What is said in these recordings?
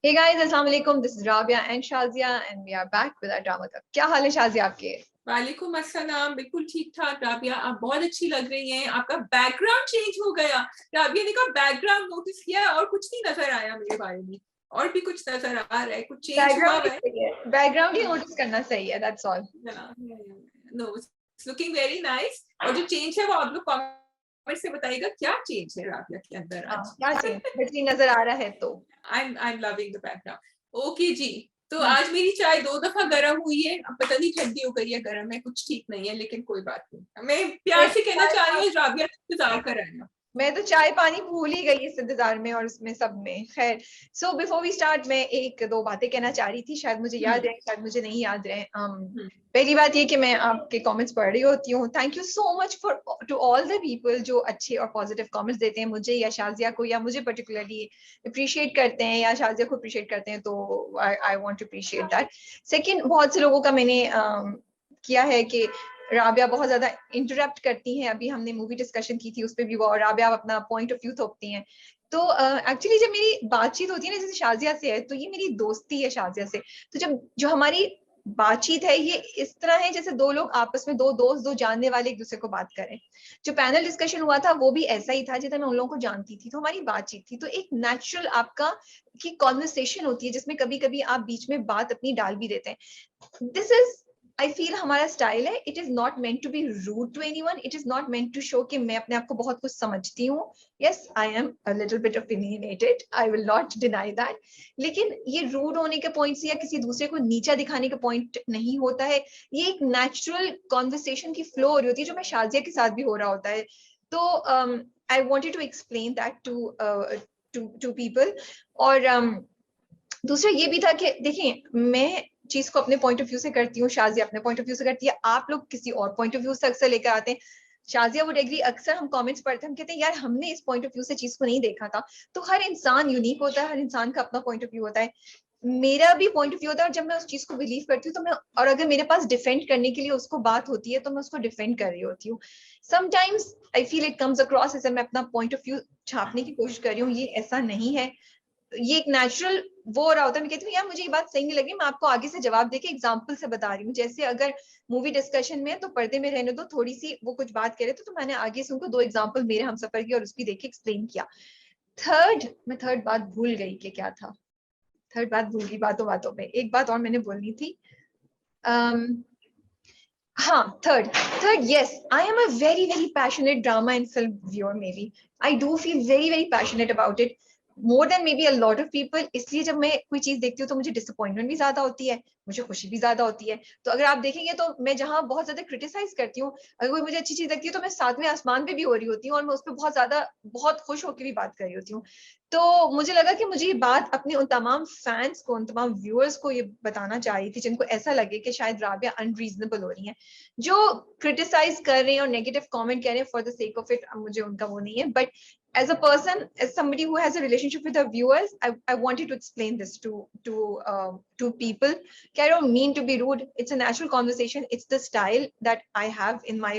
Hey guys, अस्सलाम वालेकुम. This is Rabia and Shazia and we are back with our drama club. क्या हाल है शाजिया आपके? वालेकुम अस्सलाम. बिल्कुल ठीक ठाक राबिया, आप बहुत अच्छी लग रही हैं. आपका बैकग्राउंड चेंज हो गया. राबिया ने कहा बैकग्राउंड नोटिस किया और कुछ नहीं नजर आया मेरे बारे में, और भी कुछ नजर आ रहा है, कुछ चेंज हुआ है. बैकग्राउंड ही नोटिस करना सही है, that's all. No, it's looking very nice. और जो चेंज है वो आप लोग कमेंट से बताइएगा क्या चेंज है राबिया के अंदर आज. क्या चेंज बेहतरीन नजर आ रहा है तो I'm loving the background. Okay जी. तो आज मेरी चाय 2 दफा गर्म हुई है. अब पता नहीं ठंडी हो गई है, गर्म है, कुछ ठीक नहीं है, लेकिन कोई बात नहीं. मैं प्यार से कहना चाह रही हूँ राबिया इंतजार कर रही हूँ. मैं तो चाय पानी भूल ही गई इस इंतजार में और उसमें सब में. खैर, सो बिफोर वी स्टार्ट मैं एक दो बातें कहना चाह रही थी. शायद मुझे याद रहे, शायद मुझे नहीं याद रहे. पहली बात ये कि मैं आपके कमेंट्स पढ़ रही होती हूँ. Thank you so much for to all the people जो अच्छे और पॉजिटिव कमेंट्स देते हैं मुझे या शाजिया को, या मुझे पर्टिकुलरली अप्रिशिएट करते हैं या शाजिया को अप्रिशिएट करते हैं. तो I want to appreciate that. Second, बहुत से लोगों का मैंने किया है कि राबिया बहुत ज्यादा इंटरप्ट करती हैं. अभी हमने मूवी डिस्कशन की थी, उस पर भी वो राबिया अपना पॉइंट ऑफ व्यू थोपती हैं. तो एक्चुअली जब मेरी बातचीत होती है ना जैसे शाजिया से है, तो ये मेरी दोस्ती है शाजिया से. तो जब जो हमारी बातचीत है ये इस तरह है जैसे दो लोग आपस में, दो दोस्त, दो जानने वाले एक दूसरे को बात करें. जो पैनल डिस्कशन हुआ था वो भी ऐसा ही था, जैसे मैं उन लोगों को जानती थी, तो हमारी बातचीत थी. तो एक नेचुरल आपका की कॉन्वर्सेशन होती है जिसमें कभी कभी आप बीच में बात अपनी डाल भी देते हैं. दिस इज आई फील हमारा स्टाइल है. It is not meant to be rude to anyone. It is not meant to show कि मैं अपने आप को बहुत कुछ समझती हूँ. Yes, I am a little bit opinionated, I will not deny that. लेकिन ये रूड होने के पॉइंट से या किसी दूसरे को नीचा दिखाने का पॉइंट नहीं होता है. ये एक नेचुरल कॉन्वर्सेशन की फ्लो हो रही होती है जो मैं शाजिया के साथ भी हो रहा होता है. तो I wanted to explain that to people. और दूसरा ये भी था कि देखिए, मैं चीज को अपने पॉइंट ऑफ व्यू से करती हूँ, शाजिया अपने पॉइंट ऑफ व्यू से करती है, आप लोग किसी और पॉइंट ऑफ व्यू से अक्सर लेकर आते हैं. Shazia would agree. अक्सर हम कमेंट्स पढ़ते हैं, हम कहते हैं यार हमने इस पॉइंट ऑफ व्यू से चीज को नहीं देखा था. तो हर इंसान यूनिक होता है, हर इंसान का अपना पॉइंट ऑफ व्यू होता है. मेरा भी पॉइंट ऑफ व्यू होता है और जब मैं उस चीज को बिलीव करती हूँ तो मैं, और अगर मेरे पास डिफेंड करने के लिए उसको बात होती है तो मैं उसको डिफेंड कर रही होती हूँ. Sometimes I feel it comes across as मैं अपना पॉइंट ऑफ व्यू छापने की कोशिश कर रही हूँ. ये ऐसा नहीं है. ये एक नेचुरल वो हो रहा होता है. मैं कहती हूँ यार मुझे ये बात सही नहीं लगी, मैं आपको आगे से जवाब देके एग्जांपल से बता रही हूँ. जैसे अगर मूवी डिस्कशन में तो पर्दे में रहने दो, थोड़ी सी वो कुछ बात करे तो मैंने आगे से उनको 2 एग्जांपल मेरे हमसफर की और उसकी देखे एक्सप्लेन किया. मैं थर्ड बात भूल गई कि क्या था. थर्ड बात भूल गई बातों बातों में. एक बात और मैंने बोलनी थी. हाँ, third, yes, I am a very very passionate drama and film viewer. Maybe I do feel very very passionate about it, more than maybe a lot of people. इसलिए जब मैं कोई चीज देखती हूँ तो मुझे डिसअपॉइंटमेंट भी ज्यादा होती है, मुझे खुशी भी ज्यादा होती है. तो अगर आप देखेंगे तो मैं जहाँ बहुत ज्यादा क्रिटिसाइज करती हूँ, अगर कोई मुझे अच्छी चीज लगती है तो मैं सातवें आसमान पे भी हो रही होती हूँ और मैं उस पर बहुत खुश होकर भी बात कर रही होती हूँ. तो मुझे लगा कि मुझे ये बात अपने उन तमाम फैंस को, उन तमाम व्यूअर्स को ये बताना चाह रही थी जिनको ऐसा लगे कि शायद राबिया अनरीजनेबल हो रही है, जो क्रिटिसाइज कर रहे हैं और नेगेटिव कमेंट कर रहे हैं for the sake of it. मुझे उनका वो नहीं है. But as a person, as somebody who has a relationship with her viewers, I wanted to explain this to people. I don't mean to be rude. It's a natural conversation. It's the style that I have in my,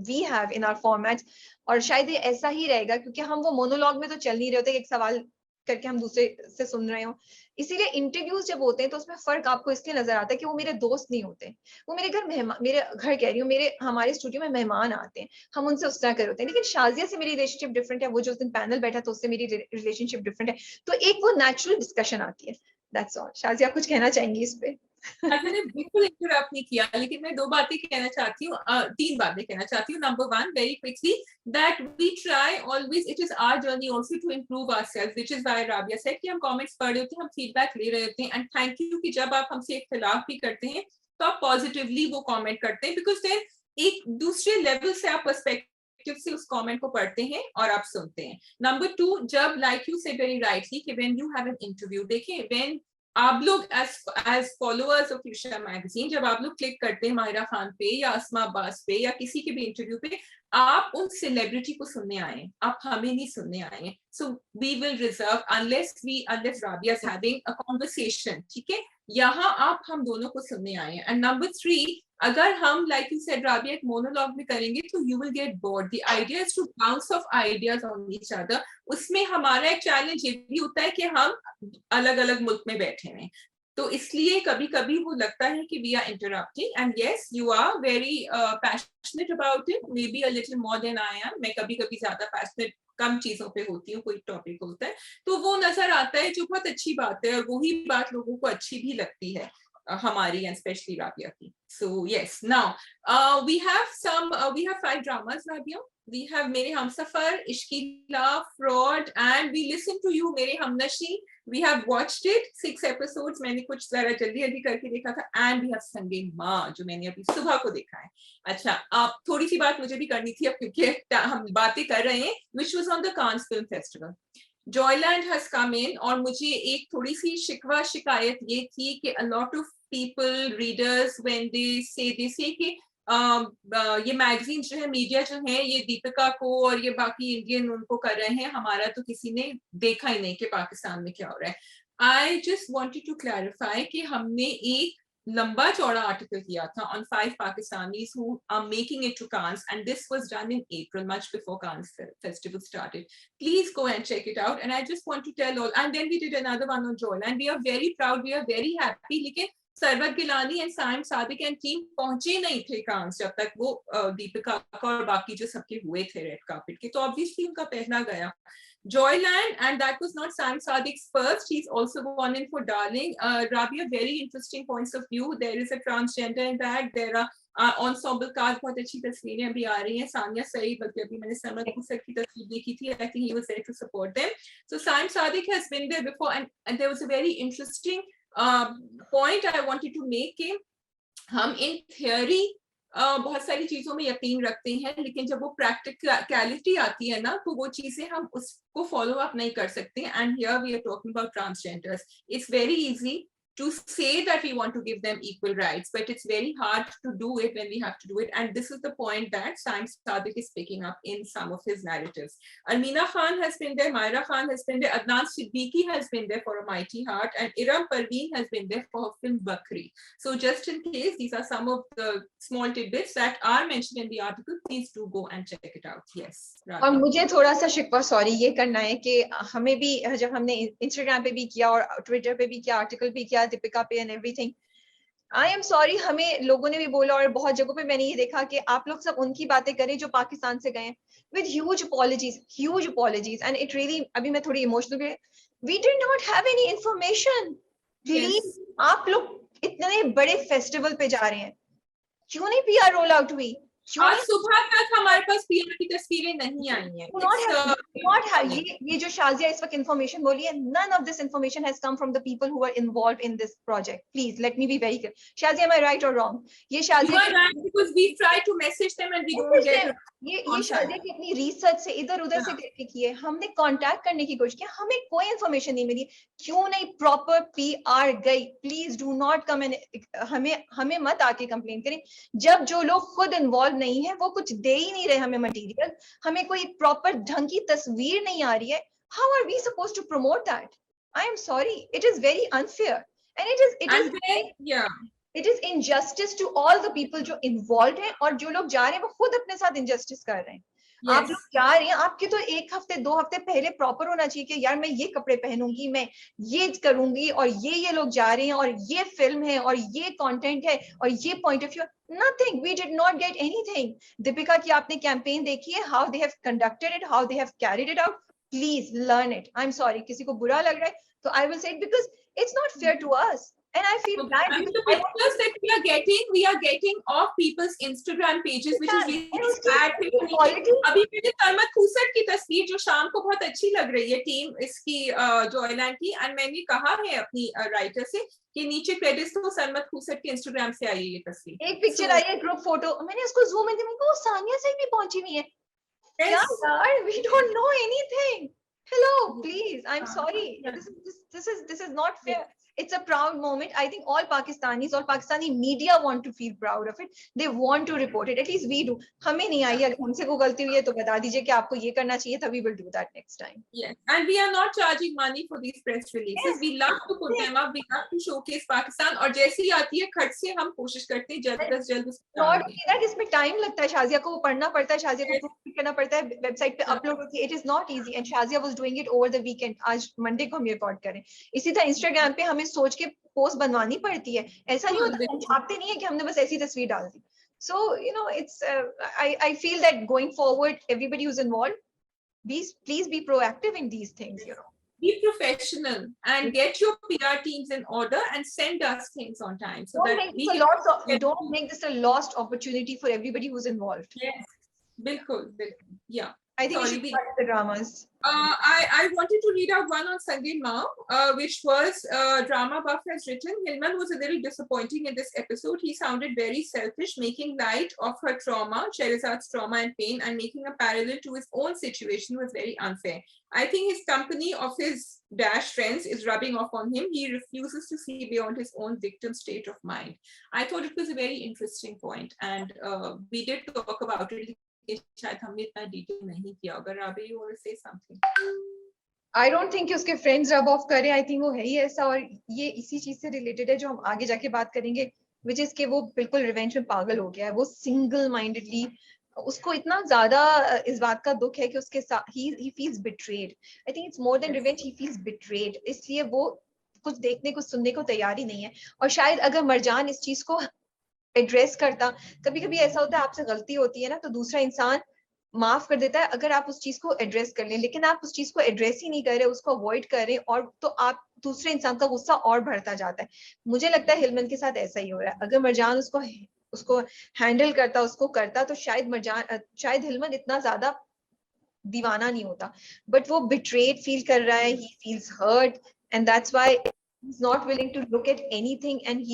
we have in our formats. और शायद ये ऐसा ही रहेगा क्योंकि हम वो monologue में तो चल नहीं रहे होते, एक सवाल करके हम दूसरे से सुन रहे हो. इसीलिए इंटरव्यूज जब होते हैं तो उसमें फर्क आपको इसलिए नजर आता है कि वो मेरे दोस्त नहीं होते, वो मेरे घर मेहमान, मेरे घर कह रही हूँ, मेरे हमारे स्टूडियो में मेहमान आते हैं, हम उनसे उस तरह कर होते हैं. लेकिन शाजिया से मेरी रिलेशनशिप डिफरेंट है. वो जो उस दिन पैनल बैठा तो उससे मेरी रिलेशनशिप डिफरेंट है. तो एक वो नेचुरल डिस्कशन आती है. That's all. शाजिया कुछ कहना चाहेंगी इस पे? मैंने बिल्कुल इंटरप्ट नहीं किया, लेकिन मैं 2 बातें कहना चाहती हूँ, 3 बातें कहना चाहती हूँ. Number 1, very quickly, that we try always, it is our journey also to improve ourselves, which is why Rabia said कि हम कमेंट्स पढ़ रहे होते हैं, हम फीडबैक ले रहे होते हैं. एंड थैंक यू कि जब आप हमसे इख्तिलाफ भी करते हैं तो आप पॉजिटिवली वो कमेंट करते हैं, बिकॉज देन एक दूसरे लेवल से आप पर्सपेक्टिव से उस कमेंट को पढ़ते हैं और आप सुनते हैं. नंबर 2, जब like you said very rightly कि when you have an interview, देखिए व्हेन आप लोग एज फॉलोअर्स ऑफ यूशा मैगजीन, जब आप लोग क्लिक करते हैं माहिरा खान पे या अस्मा अब्बास पे या किसी के भी इंटरव्यू पे, आप उस सेलिब्रिटी को सुनने आए, आप हमें नहीं सुनने आए. So we will reserve unless Rabia is having a conversation. ठीक है, यहाँ आप हम दोनों को सुनने आए हैं. And number 3, अगर हम like you said Rabia एक monologue में करेंगे तो you will get bored. The idea is to bounce off ideas on each other. उसमें हमारा एक चैलेंज ये भी होता है कि हम अलग अलग मुल्क में बैठे हैं, तो इसलिए कभी कभी वो लगता है कि we are interrupting. And yes, you are very passionate about it, maybe a little more than I am. मैं कभी कभी ज्यादा passionate कम चीजों पे होती हूँ, कोई टॉपिक होता है तो वो नजर आता है, जो बहुत अच्छी बात है, और वही बात लोगों को अच्छी भी लगती है हमारी, and especially Rabia की. So yes, now we have 5 dramas, Rabia. We have मेरे Humsafar, इश्कीला, Fraud, and we listen to you, मेरे हमनशी. We have watched it 6 episodes. मैंने कुछ जरा जल्दी करके देखा था. And we have संगे माँ, जो मैंने अभी सुबह को देखा है. अच्छा, आप थोड़ी सी बात मुझे भी करनी थी अब, क्योंकि हम बातें कर रहे हैं. Which was on the Cannes Film Festival. Joyland has come in, और मुझे एक थोड़ी सी शिकायत ये थी कि a lot of people, readers, when they say कि ये मैगजीन जो है, मीडिया जो है, ये दीपिका को और ये बाकी इंडियन उनको कर रहे हैं, हमारा तो किसी ने देखा ही नहीं कि पाकिस्तान में क्या हो रहा है. I just wanted to clarify कि हमने एक लंबा चौड़ा आर्टिकल किया था on 5 Pakistanis who are making it to Cannes, and this was done in April, much before Cannes festival started. Please go and check it out. And I just want to tell all, and then we did another one on Joel, and we are very proud, we are very happy. लेकिन Sarwat Gilani and Saim Sadiq and team पहुंचे नहीं थे कांस जब तक वो दीपिका और बाकी जो सबके हुए थे रेड कार्पेट के, तो ऑब्वियसली उनका पहना गया. Joyland, and that was not Sam Sadiq's first. He's also gone in for Darling. Rabia, very interesting points of view. There is a transgender in that. There are ensemble cast, बहुत अच्छी तस्वीरें अभी आ रही हैं. सानिया सईद, बल्कि अभी मैंने समर कुसर की तस्वीर देखी थी. I think he was there to support them. So Sam Sadiq has been there before, and there was a very interesting point I wanted to make कि हम in theory बहुत सारी चीजों में यकीन रखते हैं, लेकिन जब वो प्रैक्टिकलिटी आती है ना, तो वो चीजें हम उसको फॉलो अप नहीं कर सकते. And here we are talking about transgenders. It's very easy to say that we want to give them equal rights, but it's very hard to do it when we have to do it. And this is the point that Saim Sadiq is picking up in some of his narratives. Almina Khan has been there, Myra Khan has been there, Adnan Siddiqui has been there for A Mighty Heart, and Iram Parveen has been there for her film Bakri. So just in case, these are some of the small tidbits that are mentioned in the article. Please do go and check it out. Yes. और मुझे थोड़ा सा शिकवा sorry ये करना है कि हमें भी, जब हमने इंस्टाग्राम पे भी किया और ट्विटर पे भी किया, आर्टिकल भी किया दीपिका पे and everything, I am sorry, हमें लोगों ने भी बोला और बहुत जगहों पे मैंने ये देखा कि आप लोग सब उनकी बातें करें जो पाकिस्तान से गए, with huge apologies and it really, अभी मैं थोड़ी emotional, we did not have any information. Please, आप लोग इतने बड़े फेस्टिवल पे जा रहे हैं, क्यों नहीं पीआर रोल आउट हुई? आज सुबह तक हमारे पास पीआर की तस्वीरें नहीं आई हैं. ये जो शाजिया इस वक्त इंफॉर्मेशन बोली है, none of this information has come from the people who are involved in this project. Please let me be very clear. Shazia, am I right or wrong? ये Shazia, you are right, because we try to message them and we don't get. ये शाजिया की अपनी research से इधर उधर से करके की है, हमने कांटेक्ट करने की कोशिश की, हमें कोई इंफॉर्मेशन नहीं मिली. क्यों नहीं प्रॉपर पीआर गई? Please do not come and हमें मत आके कंप्लेन करें जब जो लोग खुद इन्वॉल्व नहीं है, वो कुछ दे ही नहीं रहे हमें मटेरियल, हमें कोई प्रॉपर ढंग की तस्वीर नहीं आ रही है. How are we supposed to promote that? I am sorry, it is very unfair and it is injustice to all the people जो involved हैं, और जो लोग जा रहे हैं वो खुद अपने साथ injustice कर रहे हैं. Yes. आप लोग जा रहे हैं, आपके तो 1 हफ्ते 2 हफ्ते पहले प्रॉपर होना चाहिए कि यार मैं ये कपड़े पहनूंगी, मैं ये करूंगी, और ये लोग जा रहे हैं, और ये फिल्म है, और ये कंटेंट है, और ये point of view. Nothing. We did not get anything. Deepika की आपने कैंपेन देखी है, how they have conducted it, how they have carried it out. Please learn it. I'm sorry, किसी को बुरा लग रहा है तो I will say it because it's not fair to us. And I feel bad because the pictures that we are getting off people's Instagram pages, which is really sad. अभी मैंने सरमत खुसर की तस्वीर जो शाम को बहुत अच्छी लग रही है, टीम इसकी जॉयलैंड की, और मैंने कहा है अपनी राइटर से कि नीचे क्रेडिट्स तो सरमत खुसर के इंस्टाग्राम से आई है ये तस्वीर. एक पिक्चर आई है, ग्रुप फोटो, मैंने उसको जूम इन किया, वो सानिया से भी पहुंची हुई है. क्या यार, we don't know anything. Hello, please. I'm sorry. This is not fair. It's a proud moment. I think all Pakistanis, all Pakistani media want to feel proud of it. They want to report it. At least we do. हमें नहीं आई है, हमसे कोई गलती हुई है तो बता दीजिए कि आपको ये करना चाहिए था. We will do that next time. Yes, and we are not charging money for these press releases. Yes. We love to put them up. We love to showcase Pakistan. और जैसी आती है खट से हम कोशिश करते हैं जल्द से जल्द उसको Not डाल only दें. that, इसमें टाइम लगता है. शाजिया को वो पढ़ना पड़ता है, शाजिया को Yes. प्रूफ करना पड़ता है, वेबसाइट पे अपलोड होती है. It is not easy. And Shazia was doing it over the weekend. आज मंडे को हम रिकॉर्ड करें. इसी तरह इंस्टाग्राम पे हमें सोच के पोस्ट बनवानी पड़ती है. ऐसा नहीं होता, हम छापते नहीं है कि हमने बस ऐसी तस्वीर डाल दी. So you know, it's I feel that going forward, everybody who's involved, please be proactive in these things. You know. Be professional and get your PR teams in order and send us things on time so Don't that make we this a can lost. Don't make this a lost opportunity for everybody who's involved. Yes, bilkul. Yeah. I think we Sorry, should start the dramas. I wanted to read out one on Sunday Mao, which was Drama Buff has written. Hilman was a little disappointing in this episode. He sounded very selfish, making light of her trauma, Sherazad's trauma and pain, and making a parallel to his own situation was very unfair. I think his company of his dash friends is rubbing off on him. He refuses to see beyond his own victim state of mind. I thought it was a very interesting point, and we did talk about it. शायद हमने इतना detail नहीं किया. अगर राबी you want to say something? I don't think कि उसके friends rub off करें. I think वो है ही ऐसा, और ये इसी चीज से related है जो हम आगे जाके बात करेंगे, which is कि वो बिल्कुल revenge में पागल हो गया है. वो single mindedly, उसको इतना ज्यादा इस बात का दुख है कि उसके साथ he feels betrayed. I think it's more than revenge. He feels betrayed. इसलिए वो कुछ देखने को सुनने को तैयार ही नहीं है. और शायद अगर मरजान इस चीज को एड्रेस करता, कभी कभी ऐसा होता है आपसे गलती होती है ना तो दूसरा इंसान माफ कर देता है अगर आप उस चीज को एड्रेस कर लें, लेकिन आप उस चीज को एड्रेस ही नहीं कर रहे, उसको अवॉइड कर रहे, और तो आप दूसरे इंसान का गुस्सा और बढ़ता जाता है. मुझे लगता है हिलमन के साथ ऐसा ही हो रहा है. अगर मरजान उसको हैंडल करता, उसको करता, तो शायद हिलमन इतना ज्यादा दीवाना नहीं होता. बट वो बिट्रेड फील कर रहा है. He feels hurt and that's why he is not willing to look at anything and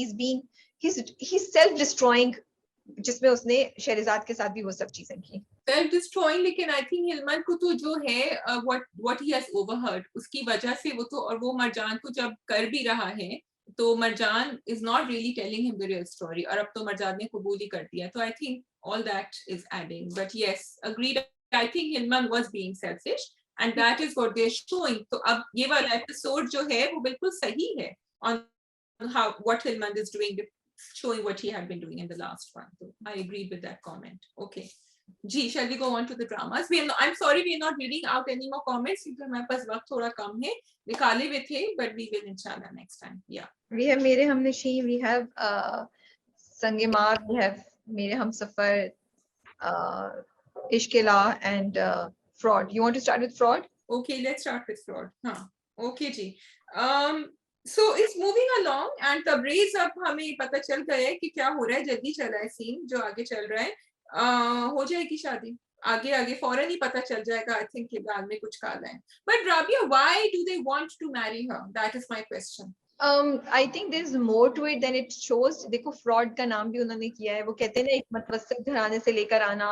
he's self destroying, जिसमें उसने शहरजाद के साथ भी वो सब चीजें की. Self destroying, लेकिन I think हिलमन को तो जो है what he has overheard उसकी वजह से वो तो, और वो मरजान को जब कर भी रहा है तो Marjan is not really telling him the real story, और अब तो मरजान ने कबूल ही कर दिया. तो I think all that is adding. But yes, agreed. I think Hilman was being selfish and that is what they're showing. तो अब ये वाला एपिसोड जो है वो बिल्कुल सही है on how what Hilman is doing, showing what he had been doing in the last one. So I agreed with that comment. Okay. Gee, shall we go on to the dramas? I'm sorry we are not reading out any more comments because हमारे पास वक्त थोड़ा कम है. निकाले हुए थे, but we will inshallah next time. Yeah. We have मेरे हमनशी, we have संगेमार, we have मेरे Humsafar, इश्किला and fraud. You want to start with fraud? Okay, let's start with fraud. हाँ. Okay ji. So it's moving along and Tabrez अब हमें पता चल गया है कि क्या हो रहा है. जल्दी चल रहा है सीन जो आगे चल रहा है. हो जाएगी शादी आगे फौरन ही पता चल जाएगा. I think के बाल में कुछ काला है. But Rabia, why do they want to marry her? That is my question. I think there's more to it than it shows. देखो फ्रॉड का नाम भी उन्होंने किया है. वो कहते हैं ना एक मतवसत घराने से लेकर आना,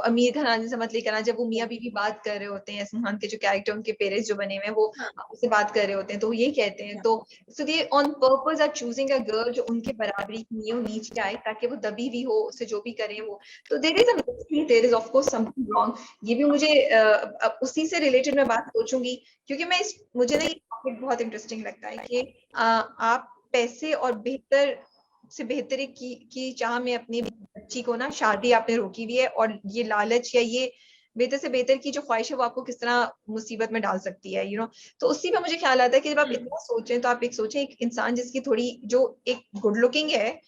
अमीर घराने से मत लेकर आना. जब वो मियाँ बीवी बात कर रहे होते हैं, असमान के जो कैरेक्टर उनके पेरेंट्स जो बने हुए हैं वो उससे बात कर रहे होते हैं, तो वो ये कहते हैं. तो so they on purpose are choosing a girl जो उनके बराबरी की हो, नीचे आए, ताकि वो दबी हुई हो, उससे जो भी करें वो. तो there is of course something wrong. ये भी मुझे उसी से रिलेटेड मैं बात सोचूंगी क्योंकि मुझे ना ये टॉपिक बहुत इंटरेस्टिंग लगता है कि आप पैसे और बेहतरी की चाह में अपनी बच्ची को ना शादी आपने रोकी हुई है, और ये लालच या ये बेहतर से बेहतर की जो ख्वाहिश है वो आपको किस तरह मुसीबत में डाल सकती है, तो उसी पे मुझे ख्याल आता है कि जब आप इतना सोचें तो आप एक सोचें एक इंसान जिसकी थोड़ी जो एक गुड लुकिंग है,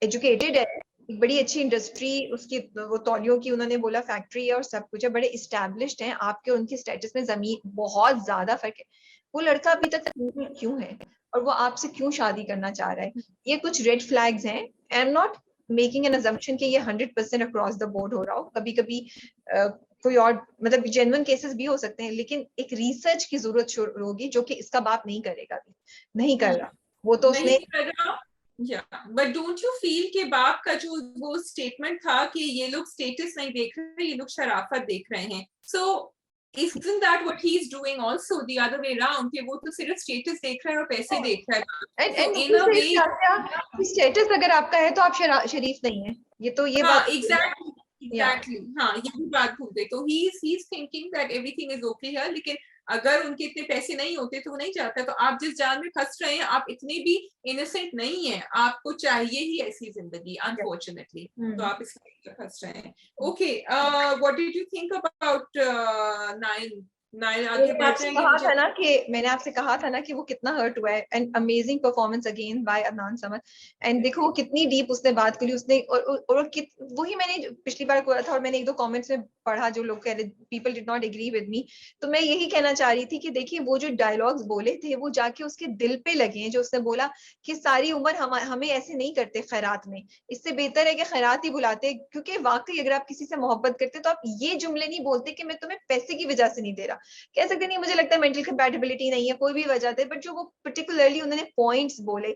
एजुकेटेड है, एक बड़ी अच्छी इंडस्ट्री उसकी, वो तौलियों की उन्होंने बोला फैक्ट्री है और सब कुछ है, बड़े इस्टेब्लिश्ड हैं, आपके उनके स्टेटस में जमीन बहुत ज्यादा फर्क है. वो लड़का अभी तक क्यों है और वो आपसे क्यों शादी करना चाह रहा है? ये कुछ रेड फ्लैग्स हैं. I am not making an assumption कि ये 100% अक्रॉस द बोर्ड हो रहा हो. कभी कभी कोई और मतलब जेन्युइन केसेस भी हो सकते हैं, लेकिन एक रिसर्च की जरूरत होगी जो कि इसका बाप नहीं करेगा, नहीं कर रहा वो तो उसने. बट डोंट यू फील के बाप का जो वो स्टेटमेंट था कि ये लोग स्टेटस नहीं देख रहे, ये लोग शराफत देख रहे हैं. सो Isn't that what he's doing also the other way around कि वो तो सिर्फ स्टेटस देख रहा है और पैसे देख रहा है, so in a way status अगर आपका है तो आप शरीफ नहीं है, ये तो ये बात exactly हाँ ये भी बात भूल गई। तो he's thinking that everything is okay here, लेकिन अगर उनके इतने पैसे नहीं होते तो वो नहीं चाहता। तो आप जिस जाल में फंस रहे हैं आप इतने भी इनोसेंट नहीं है, आपको चाहिए ही ऐसी जिंदगी अनफॉर्चुनेटली, तो आप इसमें फंस रहे हैं। Okay, what did you think about Nile? मैंने आपसे कहा था ना कि वो कितना हर्ट हुआ है, and amazing performance again by Adnan Samad. And देखो वो कितनी डीप उसने बात करी, उसने और वही मैंने पिछली बार बोला था और मैंने एक दो कमेंट्स में पढ़ा जो लोग कह रहे people did not agree with me. तो मैं यही कहना चाह रही थी कि देखिए वो जो डायलॉग्स बोले थे वो जाके उसके दिल पे लगे, जो उसने बोला कि सारी उम्र हमें ऐसे नहीं करते खैरात में, इससे बेहतर है कि खैरात ही बुलाते, क्योंकि वाकई अगर आप किसी से मोहब्बत करते तो आप ये जुमले नहीं बोलते कि मैं तुम्हें पैसे की वजह से नहीं दे रहा। कह सकते नहीं, मुझे लगता है मेंटल कंपैटिबिलिटी नहीं है, कोई भी वजह थे, बट जो वो पर्टिकुलरली उन्होंने पॉइंट्स बोले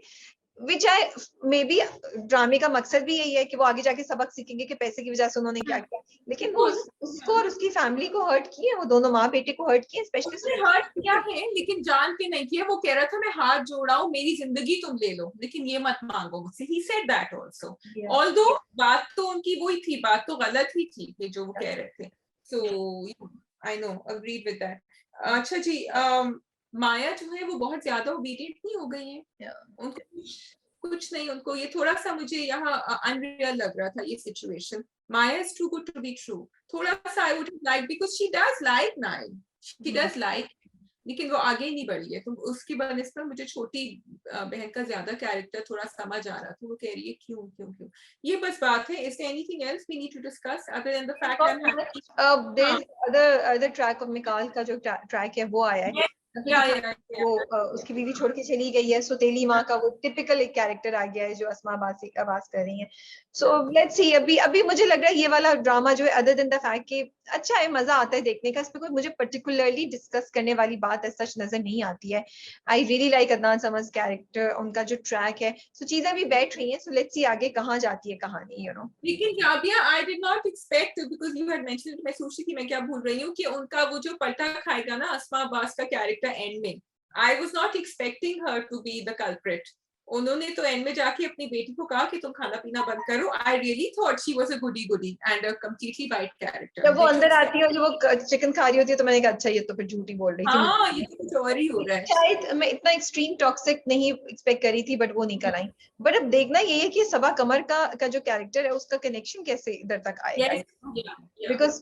विच आई मे बी ड्रामे का मकसद भी यही है कि वो आगे जाके सबक सीखेंगे कि पैसे की वजह से उन्होंने क्या किया, लेकिन वो उसको और उसकी फैमिली को हर्ट किए, वो दोनों माँ बेटे को हर्ट किए, स्पेशली हर्ट किया है लेकिन जान के नहीं किया। वो कह रहा था मैं हाथ जोड़ा हूं, मेरी जिंदगी तुम ले लो लेकिन ये मत मांगो मुझसे। He said that also, although बात तो उनकी वही थी, बात तो गलत ही थी ये जो वो कह रहे थे। So I know, agreed with that. अच्छा जी, माया जो है वो बहुत ज्यादा ओबीडिएंट नहीं हो गई है, उनको कुछ नहीं, उनको ये थोड़ा सा मुझे यहाँ अनरियल लग रहा था ये situation. Maya is too good to be true, थोड़ा सा I would like, because she does like Nile, she does like, लेकिन वो आगे नहीं बढ़ी है। तो उसकी बनस्पत मुझे छोटी बहन का ज्यादा कैरेक्टर थोड़ा समझ आ रहा था। वो कह रही है क्यों क्यों क्यों, ये बस बात है। Is there anything else we need to discuss other than the fact that there is other track of Mikaal का जो ट्रैक है वो आया है, वो उसकी बीवी छोड़ के चली गई है, सौतेली माँ का वो टिपिकल एक कैरेक्टर आ गया है जो अस्मा आवाज कर रही है। सो लेट्स सी, अभी मुझे लग रहा है ये वाला ड्रामा जो है अदर देन द फैक्ट कि अच्छा है, मजा आता है देखने का, इसमें कोई मुझे पर्टिकुलरली डिस्कस करने वाली बात ऐसा सच नजर नहीं आती है। आई really like Adnan Samad character, उनका जो ट्रैक है, सो चीजें भी बैठ रही हैं। सो लेट्स सी आगे कहाँ जाती है कहानी, यू नो। लेकिन Rabia, I did not expect, because you had mentioned, मैं सोच रही थी मैं क्या भूल रही हूँ कि उनका वो जो पलटा खाएगा ना अस्मा अब्बास का कैरेक्टर एंड में, I was not expecting her to be the culprit. उन्होंने तो एंड में जाके अपनी बेटी को कहा कि तुम खाना पीना बंद करो। I really thought she was a goody goody and a completely white character. जब वो अंदर आती है और जब वो चिकन खा रही होती है तो मैंने कहा अच्छा ये तो फिर झूठी बोल रही थी। हाँ, ये तो कुछ और ही हो रहा है। शायद मैं इतना एक्सट्रीम टॉक्सिक नहीं एक्सपेक्ट करी थी, बट वो नहीं कराई। बट अब देखना ये है कि सबा कमर का जो कैरेक्टर है उसका कनेक्शन कैसे इधर तक आएगा, बिकॉज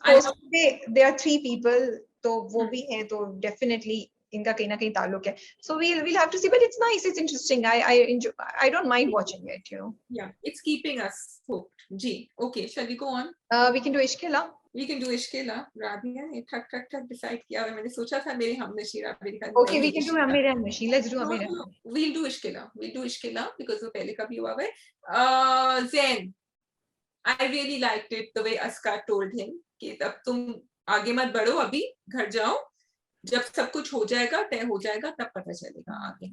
दे आर 3 पीपल, तो वो भी है, तो डेफिनेटली इनका कहीं ना कहीं ताल्लुक है। So we'll have to see, but it's nice, it's interesting. I enjoy, I don't mind watching it, you know. Yeah, it's keeping us hooked. Ji, okay, shall we go on? We can do Ishkila. We can do Ishkila. Rabia ने ठक ठक ठक decide किया है। मैंने सोचा था मेरे हमनशी राबिया का। Okay, we can do मेरे हमनशी. Let's do मेरे. We'll do Ishkila. We'll do Ishkila because वो पहले का भी हुआ है। Zen, I really liked it the way Aska told him कि अब तुम आगे मत बढ़ो, अभी घर जाओ, जब सब कुछ हो जाएगा, तय हो जाएगा, तब पता चलेगा आगे।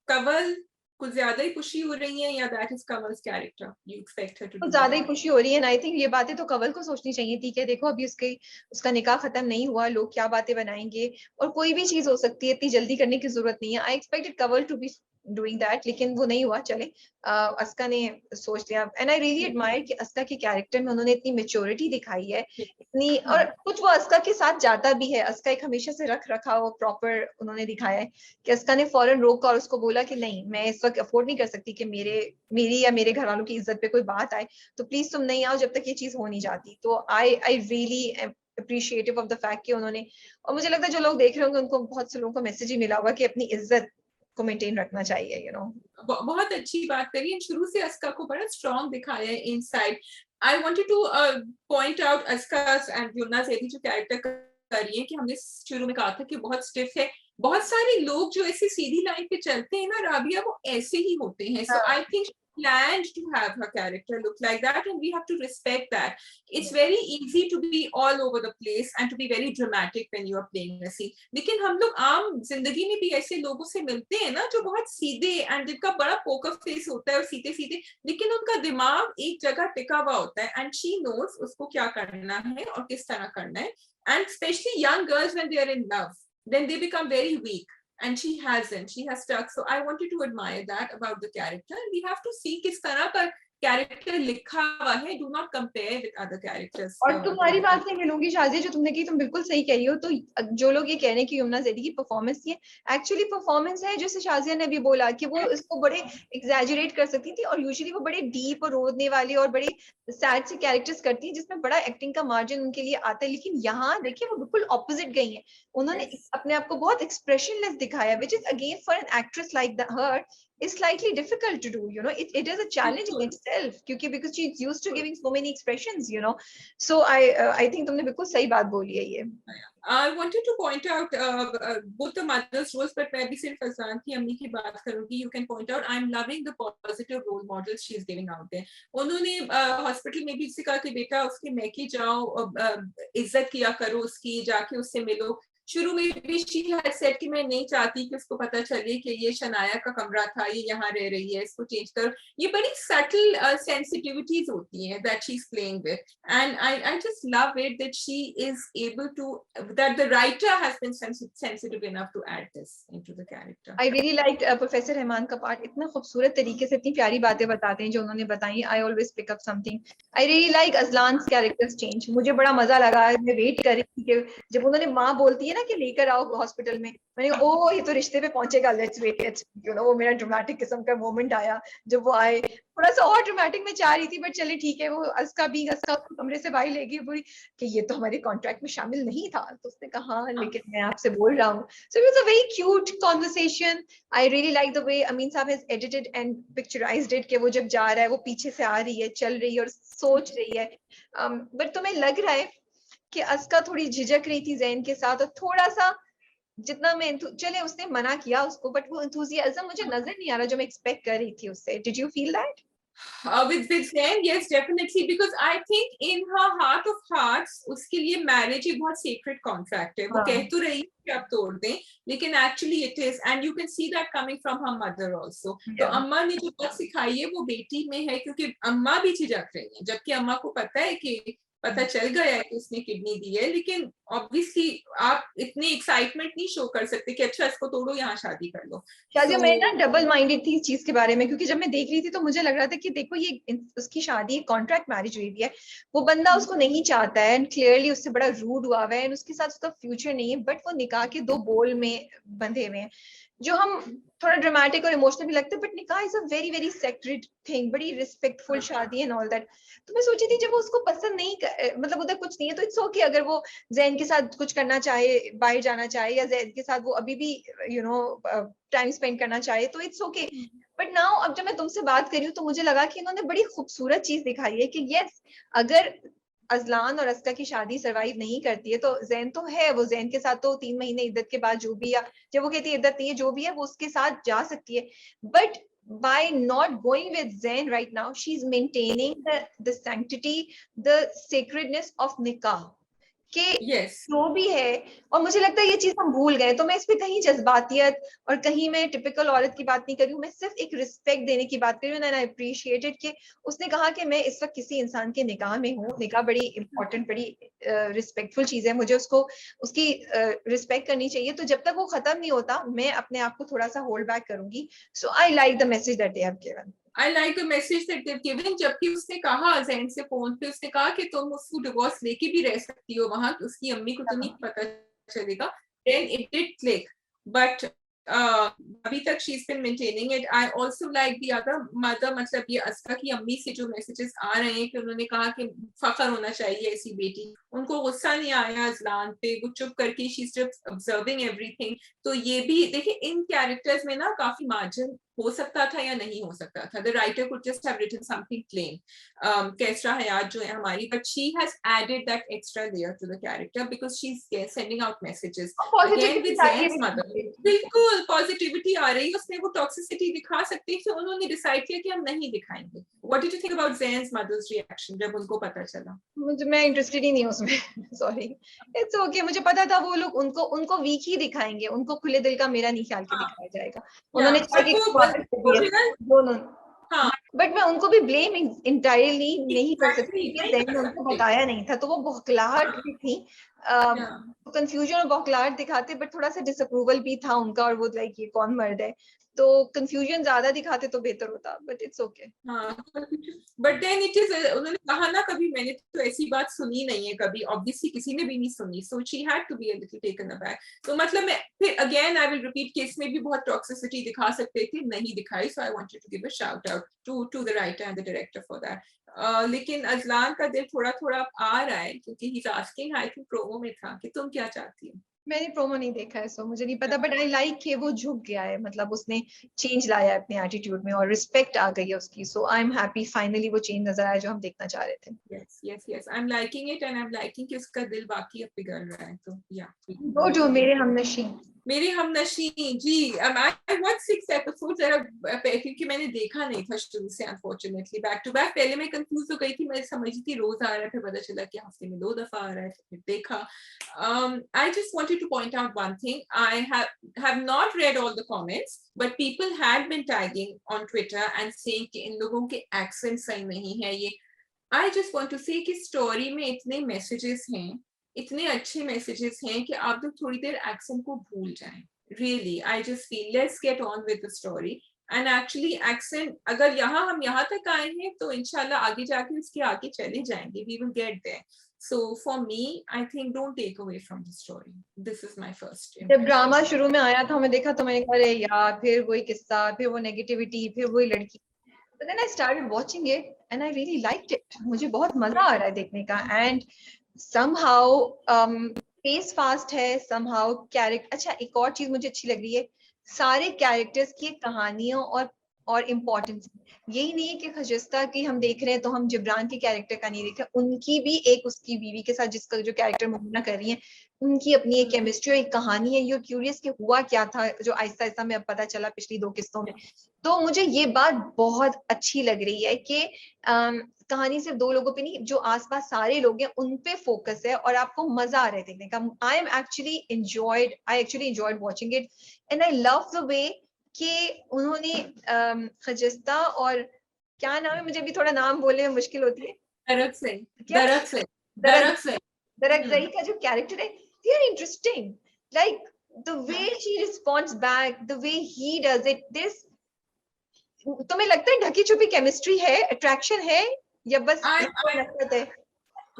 कंवल कुछ ज्यादा ही पुशी हो रही है, या that is Kanwal's character, you expect her to कुछ ज्यादा ही पुशी हो रही है। आई थिंक ये बातें तो कंवल को सोचनी चाहिए थी कि देखो अभी उसका निकाह खत्म नहीं हुआ, लोग क्या बातें बनाएंगे, और कोई भी चीज हो सकती है, इतनी जल्दी करने की जरूरत नहीं है। I expected Kanwal to be doing that, लेकिन वो नहीं हुआ। चले अस्का ने सोच लिया, एंड आई रियली एडमायर कि अस्का के कैरेक्टर में उन्होंने इतनी मेच्योरिटी दिखाई है, इतनी, और कुछ वो अस्का के साथ जाता भी है। अस्का एक हमेशा से रख रखा वो प्रॉपर उन्होंने दिखाया है कि अस्का ने फौरन रोका और उसको बोला कि नहीं, मैं इस वक्त अफोर्ड नहीं कर सकती कि मेरी या मेरे घर वालों की इज्जत पे कोई बात आए, तो प्लीज तुम नहीं आओ जब तक ये चीज हो नहीं जाती। तो I really appreciative of the fact कि उन्होंने, और मुझे लगता है जो लोग देख रहे होंगे उनको, बहुत से लोगों को मैसेज ही मिला होगा कि अपनी इज्जत को मेंटेन रखना चाहिए, यू नो। बहुत अच्छी बात करी है। शुरू से अस्का को बड़ा स्ट्रॉन्ग दिखाया है inside. I wanted to point out Aska and Yumna Zaidi जो कैरेक्टर कर रही है कि हमने शुरू में कहा था कि बहुत स्टिफ है, बहुत सारे लोग जो ऐसे सीधी लाइन पे चलते हैं ना राबिया, वो ऐसे ही होते हैं. So I think planned to have her character look like that, and we have to respect that. It's very easy to be all over the place and to be very dramatic when you are playing a scene. लेकिन हम लोग आम जिंदगी में भी ऐसे लोगों से मिलते हैं ना जो बहुत सीधे एंड जिनका बड़ा पोकर फेस होता है और सीधे सीधे, लेकिन उनका दिमाग एक जगह टिका हुआ होता है, एंड शी नोज उसको क्या करना है और किस तरह करना है. And especially young girls, when they are in love, then they become very weak. And she hasn't. She has stuck. So I wanted to admire that about the character. And we have to see किस तरह का character लिखा हुआ है. Do not compare with other characters. और तुम्हारी बात से मिलूंगी शाज़िया, जो तुमने की तुम बिल्कुल सही कह रही हो. तो जो लोग ये कह रहे हैं कि यमुना ज़ैदी की परफॉर्मेंस ये एक्चुअली परफॉर्मेंस है, जैसे शाज़िया ने भी बोला कि वो इसको बड़े एग्जैजरेट कर सकती थी, और यूजुअली वो बड़े डीप और रोने वाले और बड़े सैड से कैरेक्टर्स करती हैं जिसमें बड़ा एक्टिंग का मार्जिन उनके लिए आता है. लेकिन यहाँ देखिए वो बिल्कुल ऑपोजिट गई है. उन्होंने अपने आप को बहुत एक्सप्रेशनलेस दिखाया, which is again for an actress like her is slightly difficult to do, you know. It is a challenge in itself, because she's used to giving so many expressions, you know. So I think तुमने बिल्कुल सही बात बोली है ये. I wanted to point out both the mothers' roles, but मैं भी सिर्फ अज़लान की अम्मी की बात करूँगी. You can point out, I'm loving the positive role models she's giving out there. उन्होंने हॉस्पिटल में भी इससे कहा कि बेटा उसके मैके जाओ, इज्जत किया करो उसकी, जाके उससे मिलो. शुरू में भी शी हैड सेड कि मैं नहीं चाहती कि उसको पता चले कि ये शनाया का कमरा था, ये यहाँ रह रही है, इसको चेंज करो. ये बड़ी सटल सेंसिटिविटीज होती हैं that she's playing with, and I just love it that she is able to, that the writer has been sensitive enough to add this into the character. I really liked professor Rahman का part. इतना खूबसूरत तरीके से इतनी प्यारी बातें बताते हैं जो उन्होंने बताई. I always pick up something. I really like Azlan's character's change. मुझे बड़ा मजा लगा. मैं वेट कर रही थी कि जब उन्होंने माँ बोलती है ना कि लेकर आओ हॉस्पिटल में, मैंने कहा ओ ये तो रिश्ते पे पहुंचेगा, लेट्स वेट, यू नो. वो मेरा ड्रामेटिक किस्म का मोमेंट आया जब वो आए. थोड़ा सा और ड्रामेटिक में चाह रही थी, बट चले ठीक है. वो अस्का कमरे से बाहर ले गई पूरी कि ये तो हमारे कॉन्ट्रैक्ट में शामिल नहीं था. तो उसने कहा हाँ लेकिन मैं आपसे बोल रहा हूँ. So it was a very cute conversation. I really like the way Amin sahab has edited and picturised it, कि वो जब जा रहा है वो पीछे से आ रही है, चल रही है और सोच रही है. बट तुम्हें लग रहा है कि अस्का थोड़ी झिझक रही थी जैन के साथ, और थोड़ा सा जितना मैं चले उसने मना किया उसको, बट वो एंथुसियाज्म मुझे नजर नहीं आ रहा जो मैं एक्सपेक्ट कर रही थी उससे. Did you feel that? With Zayn, yes, definitely, because I think in her heart of hearts उसके लिए marriage एक बहुत sacred contract है. वो कह तो रही है कि आप तोड़ दें, लेकिन actually it is, and you can see that coming from her mother also. तो अम्मा ने जो बात सिखाई है वो बेटी में है, क्योंकि अम्मा भी झिझक रही है, जबकि अम्मा को पता है कि पता चल गया है कि उसने किडनी दी है, लेकिन ऑब्वियसली आप इतनी एक्साइटमेंट नहीं शो कर सकते कि अच्छा इसको तोड़ो यहाँ शादी कर लो. शादी मैं ना डबल माइंडेड थी इस चीज के बारे में, क्योंकि जब मैं देख रही थी तो मुझे लग रहा था कि देखो ये उसकी शादी कॉन्ट्रैक्ट मैरिज हुई है, वो बंदा उसको नहीं चाहता है, एंड क्लियरली उससे बड़ा रूड हुआ है, एंड उसके साथ उसका फ्यूचर नहीं है, बट वो निकाह के दो बोल में बंधे हुए हैं जो हम थोड़ा ड्रामेटिक और इमोशनल भी लगता है, बट निकाह is a very very sacred thing, बड़ी रिस्पेक्टफुल शादी एंड ऑल दैट. तो मैं सोची थी जब वो उसको पसंद नहीं मतलब उधर कुछ नहीं है तो इट्स ओके अगर वो जैन के साथ कुछ करना चाहे, बाहर जाना चाहे, या जैन के साथ वो अभी भी यू नो टाइम स्पेंड करना चाहे, तो इट्स ओके. बट नाउ अब जब मैं तुमसे बात कर रही हूँ तो मुझे लगा कि इन्होंने बड़ी खूबसूरत चीज दिखाई है कि यस, अगर अजलान और अस्का की शादी सरवाइव नहीं करती है तो जैन तो है, वो जैन के साथ तो 3 महीने इद्दत के बाद जो भी, या जब वो कहती है इद्दत नहीं है जो भी है वो उसके साथ जा सकती है. But by not going with Zayn right now, she's maintaining the sanctity, the sacredness of nikah. कि जो भी है, और मुझे लगता है ये चीज हम भूल गए. तो मैं इस पे कहीं जज्बातियत और कहीं मैं टिपिकल औरत की बात नहीं कर रही हूँ, मैं सिर्फ एक रिस्पेक्ट देने की बात कर रही हूँ. एंड आई अप्रिशिएटेड कि उसने कहा कि मैं इस वक्त किसी इंसान के निकाह में हूँ. निकाह बड़ी इंपॉर्टेंट, बड़ी रिस्पेक्टफुल चीज है, मुझे उसकी रिस्पेक्ट करनी चाहिए. तो जब तक वो खत्म नहीं होता मैं अपने आप को थोड़ा सा होल्ड बैक करूंगी. So I like the message that they have given. I like the message that they've given. जबकि उसने कहा जैन से फोन पे, उसने कहा कि तुम उसको डिवोर्स लेके भी रह सकती हो वहां, उसकी अम्मी को तो नहीं पता चलेगा. Then it did click, but अभी तक she's been maintaining it. I also like the other mother, मतलब ये अस्का की अम्मी से जो मैसेजेस आ रहे हैं कि उन्होंने कहा कि फख्र होना चाहिए ऐसी बेटी. उनको गुस्सा नहीं आया अजलान पे, वो चुप करके शी जस्ट ऑब्जर्विंग एवरीथिंग। तो ये भी देखिए इन कैरेक्टर्स में ना काफी मार्जिन हो सकता था या नहीं हो सकता था। The writer could just have written something plain. Qaisra Hayat जो है हमारी, but she has added that extra layer to the character because she is sending out messages. Again positivity with चाहिए ज़ैन्स मदर, भी। बिल्कुल पॉजिटिविटी आ रही है उसमें, वो टॉक्सिसिटी दिखा सकती थी, उन्होंने डिसाइड किया कि हम नहीं दिखाएंगे। What did you think about Zain's mother's reaction जब उनको पता चला? मैं इंटरेस्टेड ही नहीं हूँ उसमें सॉरी, इट्स ओके। मुझे पता था वो लोग उनको उनको वीक ही दिखाएंगे, उनको खुले दिल का मेरा नहीं ख्याल के हाँ, दिखाया जाएगा। या उन्होंने चाह बट के वो वापस कर वो दिया विलन, दोनों। हाँ बट मैं उनको भी ब्लेम इंटायरली नहीं कर सकती एग्जैक्टली क्योंकि नहीं जैन कर ने उनको सकते। बताया नहीं था, तो वो बौखलाहट हाँ, भी थी। या कंफ्यूजन और बौखलाहट दिखाते, बट थोड़ा सा डिसअप्रूवल भी था उनका, और वो लाइक ये कौन मर्द है, तो कंफ्यूजन ज्यादा दिखाते तो बेहतर होता, बट इट्स ओके। हाँ, बट देन इट इज, उन्होंने कहा ना, कभी मैंने तो ऐसी बात सुनी नहीं है कभी, ऑब्वियसली किसी ने भी नहीं सुनी, so she had to be a little taken aback. तो मतलब मैं फिर अगेन आई विल रिपीट कि इसमें भी बहुत टॉक्सिसिटी दिखा सकते थे, नहीं दिखाई, so I wanted to give a shout out to the writer and the director for that. लेकिन अजलान का दिल थोड़ा थोड़ा आ रहा है क्योंकि he is asking, I think promo में था कि तुम क्या चाहती हो। मैंने प्रोमो नहीं देखा है, सो मुझे नहीं पता, बट आई लाइक कि वो झुक गया है, मतलब उसने चेंज लाया है अपने एटीट्यूड में, और रिस्पेक्ट आ गई है उसकी। सो आई एम हैप्पी, फाइनली वो चेंज नजर आया जो हम देखना चाह रहे थे। Yes, yes, yes. I'm liking it and I'm liking कि उसका दिल बाकी अब पिघल रहा है, तो yeah, गो टू good. मेरे हमनशी। मेरी हमनशी जी, I watched 6 episodes जरा, क्योंकि मैंने देखा नहीं था शुरू से अनफॉर्चुनेटली बैक टू बैक। पहले मैं कंफ्यूज हो गई थी, मैं समझी थी रोज आ रहा है, फिर पता चला कि हफ्ते में 2 दफा आ रहा है, फिर देखा। I just wanted to point out one thing. I have not read all the comments, but people had been tagging on Twitter and saying कि इन लोगों के accent सही नहीं है ये। I just want to say कि स्टोरी में इतने मैसेजेस हैं, इतने अच्छे मैसेजेस हैं कि आप लोग थोड़ी देर एक्सेंट को भूल जाएं। Really I just feel let's get on with the story. And actually accent अगर हम यहाँ तक आए हैं तो इंशाल्लाह आगे जाके इसके आगे चले जाएंगे, we will get there. So for me, I think don't take away from the story. This is my first जब impression. ड्रामा शुरू में आया था, मैं देखा तो मैंने कहा अरे यार फिर वही किस्सा, फिर वो नेगेटिविटी, फिर वही लड़की। But then I started watching it and I really liked it. मुझे बहुत मजा आ रहा है देखने का, and somehow पेस फास्ट है, somehow कैरेक्टर अच्छा। एक और चीज मुझे अच्छी लग रही है, सारे कैरेक्टर्स की कहानियों और इम्पोर्टेंस। यही नहीं है कि खजिस्ता की हम देख रहे हैं तो हम जिब्रान के कैरेक्टर का नहीं देख रहे, उनकी भी एक उसकी बीवी के साथ जिसका जो कैरेक्टर मुमना कर रही है, उनकी अपनी एक केमिस्ट्री और एक कहानी है। यू क्यूरियस कि हुआ क्या था, जो आहिस्ता आहिस्ता में अब पता चला पिछली 2 किस्तों में। तो मुझे ये बात बहुत अच्छी लग रही है कि कहानी सिर्फ 2 लोगों पे नहीं, जो आसपास सारे लोग हैं उन पे फोकस है, और आपको मजा आ रहा है देखने का। I actually enjoyed watching it, and I love the way कि उन्होंने खजिस्ता और क्या नाम है, मुझे भी थोड़ा नाम बोलने में मुश्किल होती है, दरक से, क्या दरक से, दरक दरक से। दरकजई का जो कैरेक्टर है, they are interesting, like the way she responds back, the way he does it. This तुम्हें लगता है ढकी छुपी केमिस्ट्री है, अट्रैक्शन है, या बस नफरत है?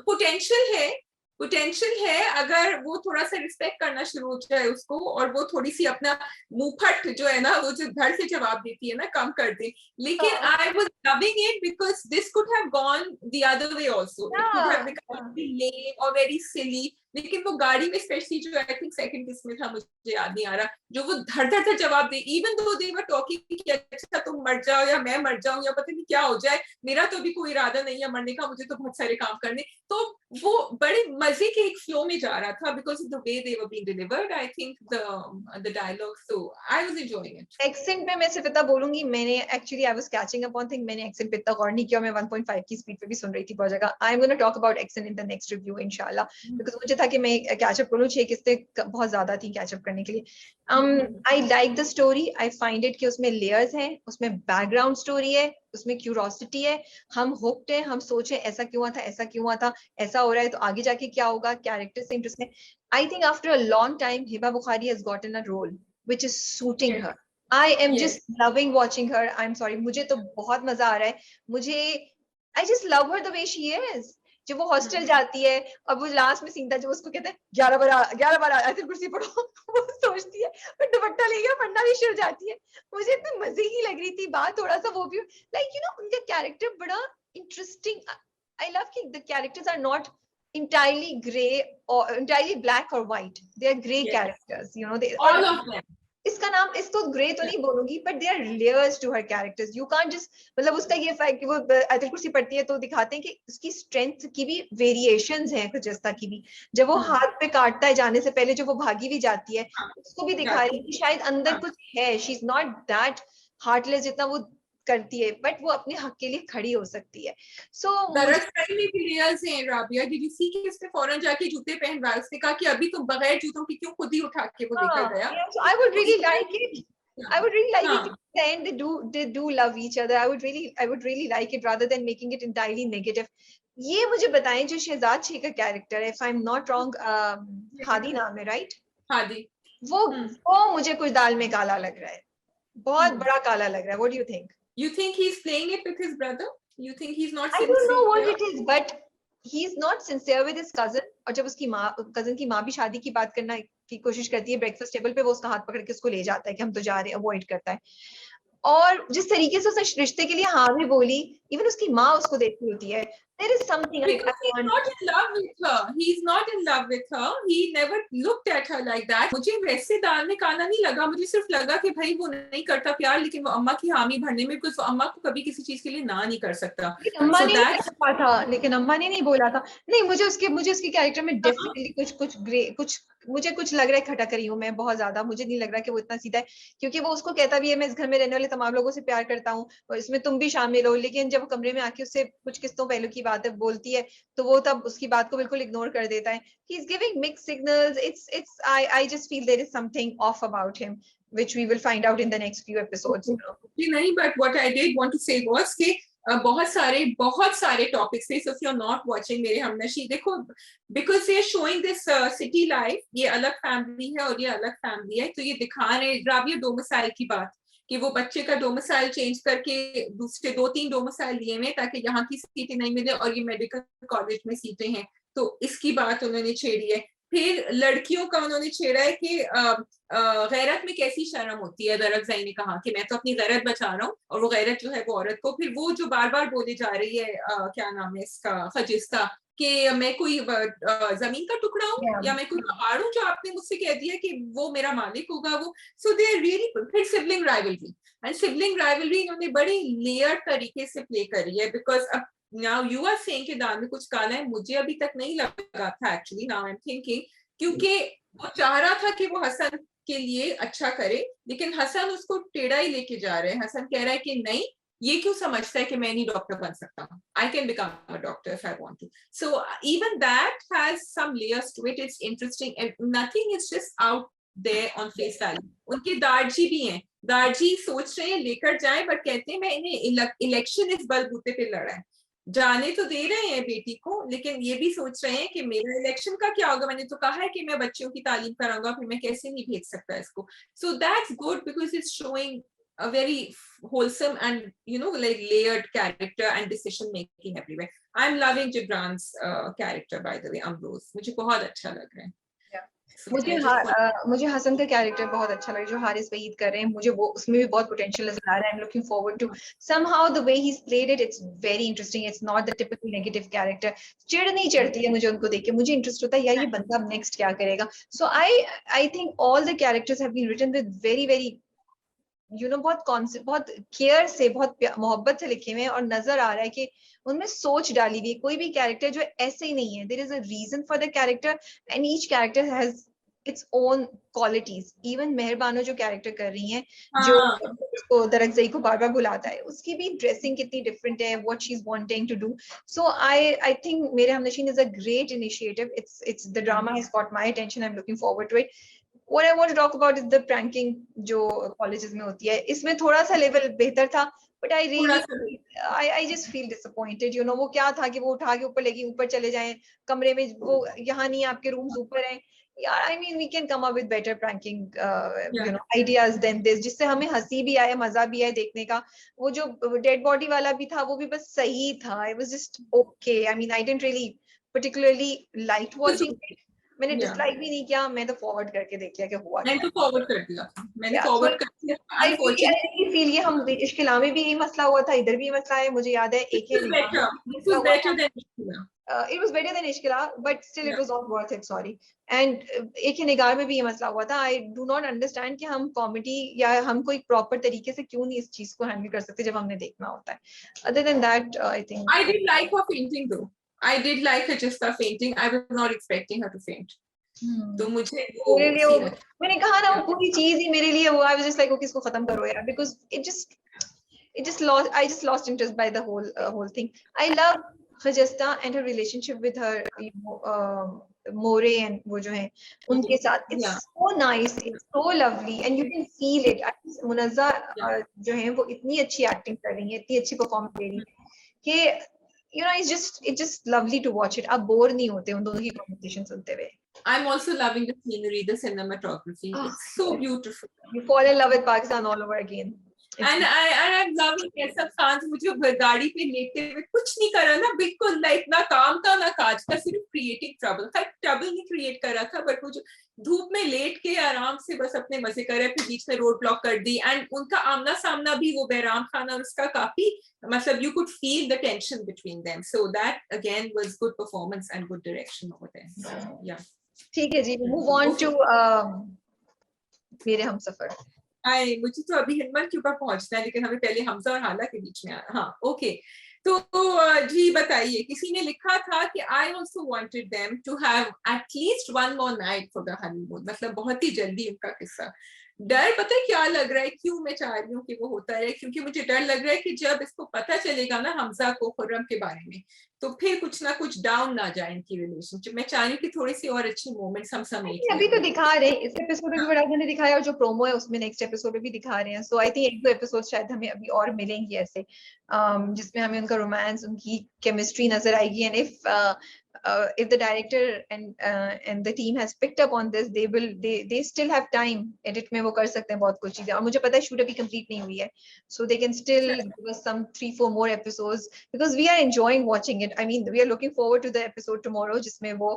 पोटेंशियल है, पोटेंशियल है, अगर वो थोड़ा सा रिस्पेक्ट करना शुरू हो जाए उसको, और वो थोड़ी सी अपना मुंहफट जो है ना, वो जो धड़ से जवाब देती है ना, कम कर दे। लेकिन I was loving it because this could have gone the other way also, it could have become very लेम और वेरी सिली। लेकिन वो गाड़ी में स्पेशली जो आई थिंक सेकंड किस में था, मुझे याद नहीं आ रहा, जो वो धड़ धड़ धड़ जवाब दे, even though they were talking कि अच्छा तुम मर जाओ या मैं मर जाऊं या पता नहीं क्या हो जाए, मेरा तो भी कोई इरादा नहीं है मरने का, मुझे तो बहुत सारे काम करने। तो वो बड़े मजे के एक फ्लो में जा रहा था because of the way they were being delivered, I think the dialogue, so I was enjoying it. Accent में मैं सिर्फ इतना बोलूंगी, मैंने actually I was catching up on thing, मैंने एक्सेंट पे इतना गौर नहीं किया, मैं 1.5 की स्पीड पे भी सुन रही थी बहुत जगह। I am gonna talk about accent in the next review इंशाल्लाह, बिकॉज मुझे था कि मैं कैचअप करूं, 6 किस्तें बहुत ज्यादा थी कैचअप करने के लिए। आई like the story, I find it कि उसमें लेयर्स हैं, उसमें बैकग्राउंड स्टोरी है, उसमें क्यूरोसिटी है, हम हुक्ड हैं, हम सोचें ऐसा क्यों हुआ था, ऐसा क्यों हुआ था, ऐसा हो रहा है तो आगे जाके क्या होगा, कैरेक्टर से इंटरेस्ट है। I think after a long time Hiba Bukhari has gotten a role which is suiting her. I am just loving watching her. I'm sorry, मुझे तो बहुत मजा आ रहा है। मुझे I just love her the way she is. जब वो हॉस्टल जाती है और वो लास्ट में सीन था जब उसको कहते हैं 11 बार ऐसे कुर्सी पढ़ो, वो सोचती है फिर दुपट्टा लेके पढ़ना भी शुरू जाती है। मुझे इतनी मजे की लग रही थी बात, थोड़ा सा वो भी लाइक यू नो उनका कैरेक्टर बड़ा इंटरेस्टिंग। I love कि the characters are not entirely gray or entirely black or white. They are gray characters, you know. They all of them. इसका नाम, इसको ग्रे तो नहीं बोलूंगी, but they are layers to her characters. You can't just, मतलब उसका ये fact कि वो आयतुल कुर्सी पढ़ती है तो दिखाते हैं कि उसकी स्ट्रेंथ की भी वेरिएशंस हैं, खुजस्ता की भी. जब वो हाथ पे काटता है जाने से पहले, जो वो भागी भी जाती है, उसको भी दिखा रही है कि शायद अंदर कुछ है. She is not that heartless जितना वो करती है, बट वो अपने हक के लिए खड़ी हो सकती है. सो राबिया, डिड यू सी कि इसने फौरन जाके जूते पहनवा, उसने कहा कि अभी तुम बगैर जूतों की क्यों खुद ही उठा के वो लेकर गया. I would really like it. I would really like it. And they do love each other. I would really like it rather than making it entirely negative. ये मुझे बताएं, जो शहजाद शेख का कैरेक्टर है, if I'm not wrong, Hadi नाम है, right? Hadi. वो मुझे कुछ दाल में काला लग रहा है, बहुत बड़ा काला लग रहा है. What do you think? You think he's playing it with his brother? You think he's not sincere? I don't know what it is, but he's not sincere with his cousin. और जब उसकी माँ, कजन की माँ भी शादी की बात करना की कोशिश करती है ब्रेकफास्ट टेबल पे, वो उसका हाथ पकड़ के उसको ले जाता है कि हम तो जा रहे हैं, अवॉइड करता है. और जिस तरीके से उस रिश्ते के लिए हाँ भी बोली, इवन उसकी माँ उसको देखती होती है. There is something like he's not in love with her. He's not in love with her. He never looked at her like that. मुझे वैसे दाल में काला नहीं लगा, मुझे सिर्फ लगा कि भाई वो नहीं करता प्यार, लेकिन वो अम्मा की हामी भरने में, कुछ अम्मा को कभी किसी चीज के लिए ना नहीं कर सकता. अम्मा ने नहीं कहा था, लेकिन अम्मा ने नहीं बोला था. नहीं, मुझे उसके कैरेक्टर में डेफिनेटली कुछ ग्रे, मुझे कुछ लग रहा है, खटक रही हूँ मैं बहुत ज्यादा. मुझे नहीं लग रहा कि वो इतना सीधा है, क्योंकि वो उसको कहता भी है मैं इस घर में रहने वाले तमाम लोगों से प्यार करता हूँ और इसमें तुम भी शामिल हो. लेकिन जब वो कमरे में आके उससे कुछ किस्तों पहलू की बात बोलती है, तो वो तब उसकी बात को बिल्कुल इग्नोर कर देता है. He is giving mixed signals. It's I just feel there is something off about him, which we will find out in the next few episodes. नहीं, but what I did want to say was कि बहुत सारे topics थे. So if you're not watching मेरे हमनशी, देखो, because they are showing this city life, ये अलग family है और ये अलग फैमिली है, तो ये दिखा रहे. राबिया डोमिसाइल की बात, कि वो बच्चे का डोमिसाइल चेंज करके दूसरे 2-3 डोमिसाइल लिए हुए ताकि यहाँ की सीटें नहीं मिले और ये मेडिकल कॉलेज में सीटें हैं, तो इसकी बात उन्होंने छेड़ी है. फिर लड़कियों का उन्होंने छेड़ा है कि गैरत में कैसी शर्म होती है. दरअज़ई ने कहा कि मैं तो अपनी गैरत बचा रहा हूँ, और वो गैरत जो है वो औरत को. फिर वो जो बार बार बोली जा रही है, क्या नाम है इसका, खजिस्ता, कि मैं कोई जमीन का टुकड़ा हूँ या मैं कोई पहाड़ हूँ जो आपने मुझसे कह दिया कि वो मेरा मालिक होगा. वो सो दे आर रियली. फिर sibling rivalry, and sibling rivalry इन्होंने बड़ी लेयर तरीके से प्ले करी है. बिकॉज अब now you are saying कि दाल में कुछ काला है, मुझे अभी तक नहीं लगा था एक्चुअली. now I'm thinking, क्योंकि वो चाह रहा था कि वो हसन के लिए अच्छा करे, लेकिन हसन उसको टेढ़ा ही लेके जा रहे हैं. हसन कह रहा है कि नहीं, ये क्यों समझता है कि मैं नहीं डॉक्टर बन सकता हूँ. I can become a doctor if I want to. So even that has some layers to it. It's interesting and nothing is just out there on face value. उनके दारजी भी हैं, दारजी सोच रहे हैं लेकर जाए, बट कहते हैं मैं इन्हें इलेक्शन इस बलबूते पे लड़ा है. जाने तो दे रहे हैं बेटी को, लेकिन ये भी सोच रहे हैं कि मेरा इलेक्शन का क्या होगा. मैंने तो कहा है कि मैं बच्चों की तालीम कराऊंगा, फिर मैं कैसे नहीं भेज सकता इसको. So that's good because it's showing a very wholesome and like layered character and decision making everywhere. I'm loving Gibran's character, by the way, Amroz. मुझे बहुत अच्छा लग रहा है. मुझे हसन का कैरेक्टर बहुत अच्छा लगा, जो हारिस वहीद कर रहे हैं. मुझे वो उसमें भी बहुत पोटेंशियल नजर आ रहा है. I am looking forward to somehow the way he is played it. It's very interesting. It's not the typical negative character. चिढ़ नहीं चढ़ती है मुझे उनको देख के. मुझे इंटरेस्ट होता है यार ये बंदा अब नेक्स्ट क्या करेगा. So I think all the characters have been written with very very बहुत केयर से, बहुत मोहब्बत से लिखे हुए हैं, और नजर आ रहा है कि उनमें सोच डाली हुई है. कोई भी कैरेक्टर जो ऐसे ही नहीं है. There is a reason for the character and each character has its own qualities. Even Meherbano जो कैरेक्टर कर रही हैं, जो उसको दरअज़ई को बार बार बुलाता है, उसकी भी ड्रेसिंग कितनी डिफरेंट है, what she is wanting to do. So I think Mere Humnasheen is a great initiative. It's the drama has got my attention. I am looking forward to it. What I want to talk about is the pranking जो colleges में होती है. इसमें थोड़ा सा level बेहतर था, but I just feel disappointed. वो क्या था कि वो उठा के ऊपर लेके ऊपर चले जाएं कमरे में, वो यहाँ नहीं, आपके रूम्स ऊपर हैं. यार I mean we can come up with better pranking ideas than this, जिससे हमें हंसी भी आए, मजा भी आए देखने का. वो जो डेड बॉडी वाला भी था, वो भी बस सही था. It was just okay. I mean I didn't really particularly like watching it. मैंने डिसलाइक भी नहीं किया. मैं तो फॉरवर्ड करके देख लिया कि हुआ. मैंने तो फॉरवर्ड कर दिया. मैंने फॉरवर्ड कर दिया. आई फील ये हम इश्क-ए-आमी भी यही मसला हुआ था, इधर भी ये मसला है. मुझे याद है एक it was better than Ishqila, but still it was not worth it, sorry. And एक ही निगाह में भी ये मसला हुआ था. I do not understand कि हम कॉमेडी या हम कोई प्रॉपर तरीके से क्यों नहीं इस चीज को हैंडल कर सकते जब हमने देखना होता है. Other than that, I think I did like her fainting though. I did like her just fainting. I was not expecting her to faint. तो मुझे मेरे लिए वो, मैंने कहा ना, वो पूरी चीज ही मेरे लिए वो, I was just like, okay, इसको खत्म करो यार, because it just lost, I just lost interest by the whole thing. I love Khajasta and her relationship with her, you know, More and वो जो है उनके साथ, it's so nice, it's so lovely and you can feel it. Munazza जो है वो इतनी अच्छी एक्टिंग कर रही है, इतनी अच्छी परफॉर्मेंस दे रही है कि you know, it's just lovely to watch it. आप बोर नहीं होते उन दोनों की कॉम्बिनेशन सुनते हुए. I'm also loving the scenery, the cinematography. It's so beautiful. You fall in love with Pakistan all over again. And I'm loving Kaisar Khan's मुझे गाड़ी पे लेते हुए कुछ नहीं करा ना, बिल्कुल लाइक ना काम का ना काज का, सिर्फ क्रिएटिंग ट्रबल था. ट्रबल नहीं क्रिएट करा था, बट वो जो धूप में लेट के आराम से बस अपने मजे कर रहे, फिर बीच में रोड ब्लॉक कर दी. एंड उनका आमना सामना भी, वो बहराम खान और उसका काफी मतलब you could feel the tension between them. So that again was good performance and good direction over there. So, yeah. ठीक है जी, move on to मेरे हमसफर. मुझे तो अभी हिम्मत के ऊपर पहुंचना है, लेकिन हमें पहले हमजा और हाला के बीच में हाँ ओके. तो जी बताइए, किसी ने लिखा था कि I also wanted them to have at least one more night for the honeymoon. मतलब बहुत ही जल्दी उनका किस्सा. डर पता है क्या लग रहा है, क्यों मैं चाह रही हूँ कि वो होता है, क्योंकि मुझे डर लग रहा है कि जब इसको पता चलेगा ना हमजा को खुर्रम के बारे में, तो फिर कुछ ना कुछ डाउन ना जाए इनकी रिलेशनशिप. मैं चाह रही हूँ कि थोड़ी सी और अच्छी मोमेंट्स हम समेट. अभी तो दिखा रहे हैं, इस एपिसोड में भी बड़ा ने दिखाया और जो प्रोमो है उसमें नेक्स्ट एपिसोड में भी दिखा रहे हैं. सो आई थिंक एक दो एपिसोड शायद हमें अभी और मिलेंगी ऐसे, जिसमें हमें उनका रोमांस, उनकी केमिस्ट्री नजर आएगी. And if the director and the team has picked up on this, they still have time. Edit में वो कर सकते हैं बहुत कुछ चीजें, और मुझे पता है शूट अभी कंप्लीट नहीं हुई है, so they can still give us some 3-4 more episodes because we are enjoying watching it. I mean, we are looking forward to the episode tomorrow, जिसमें वो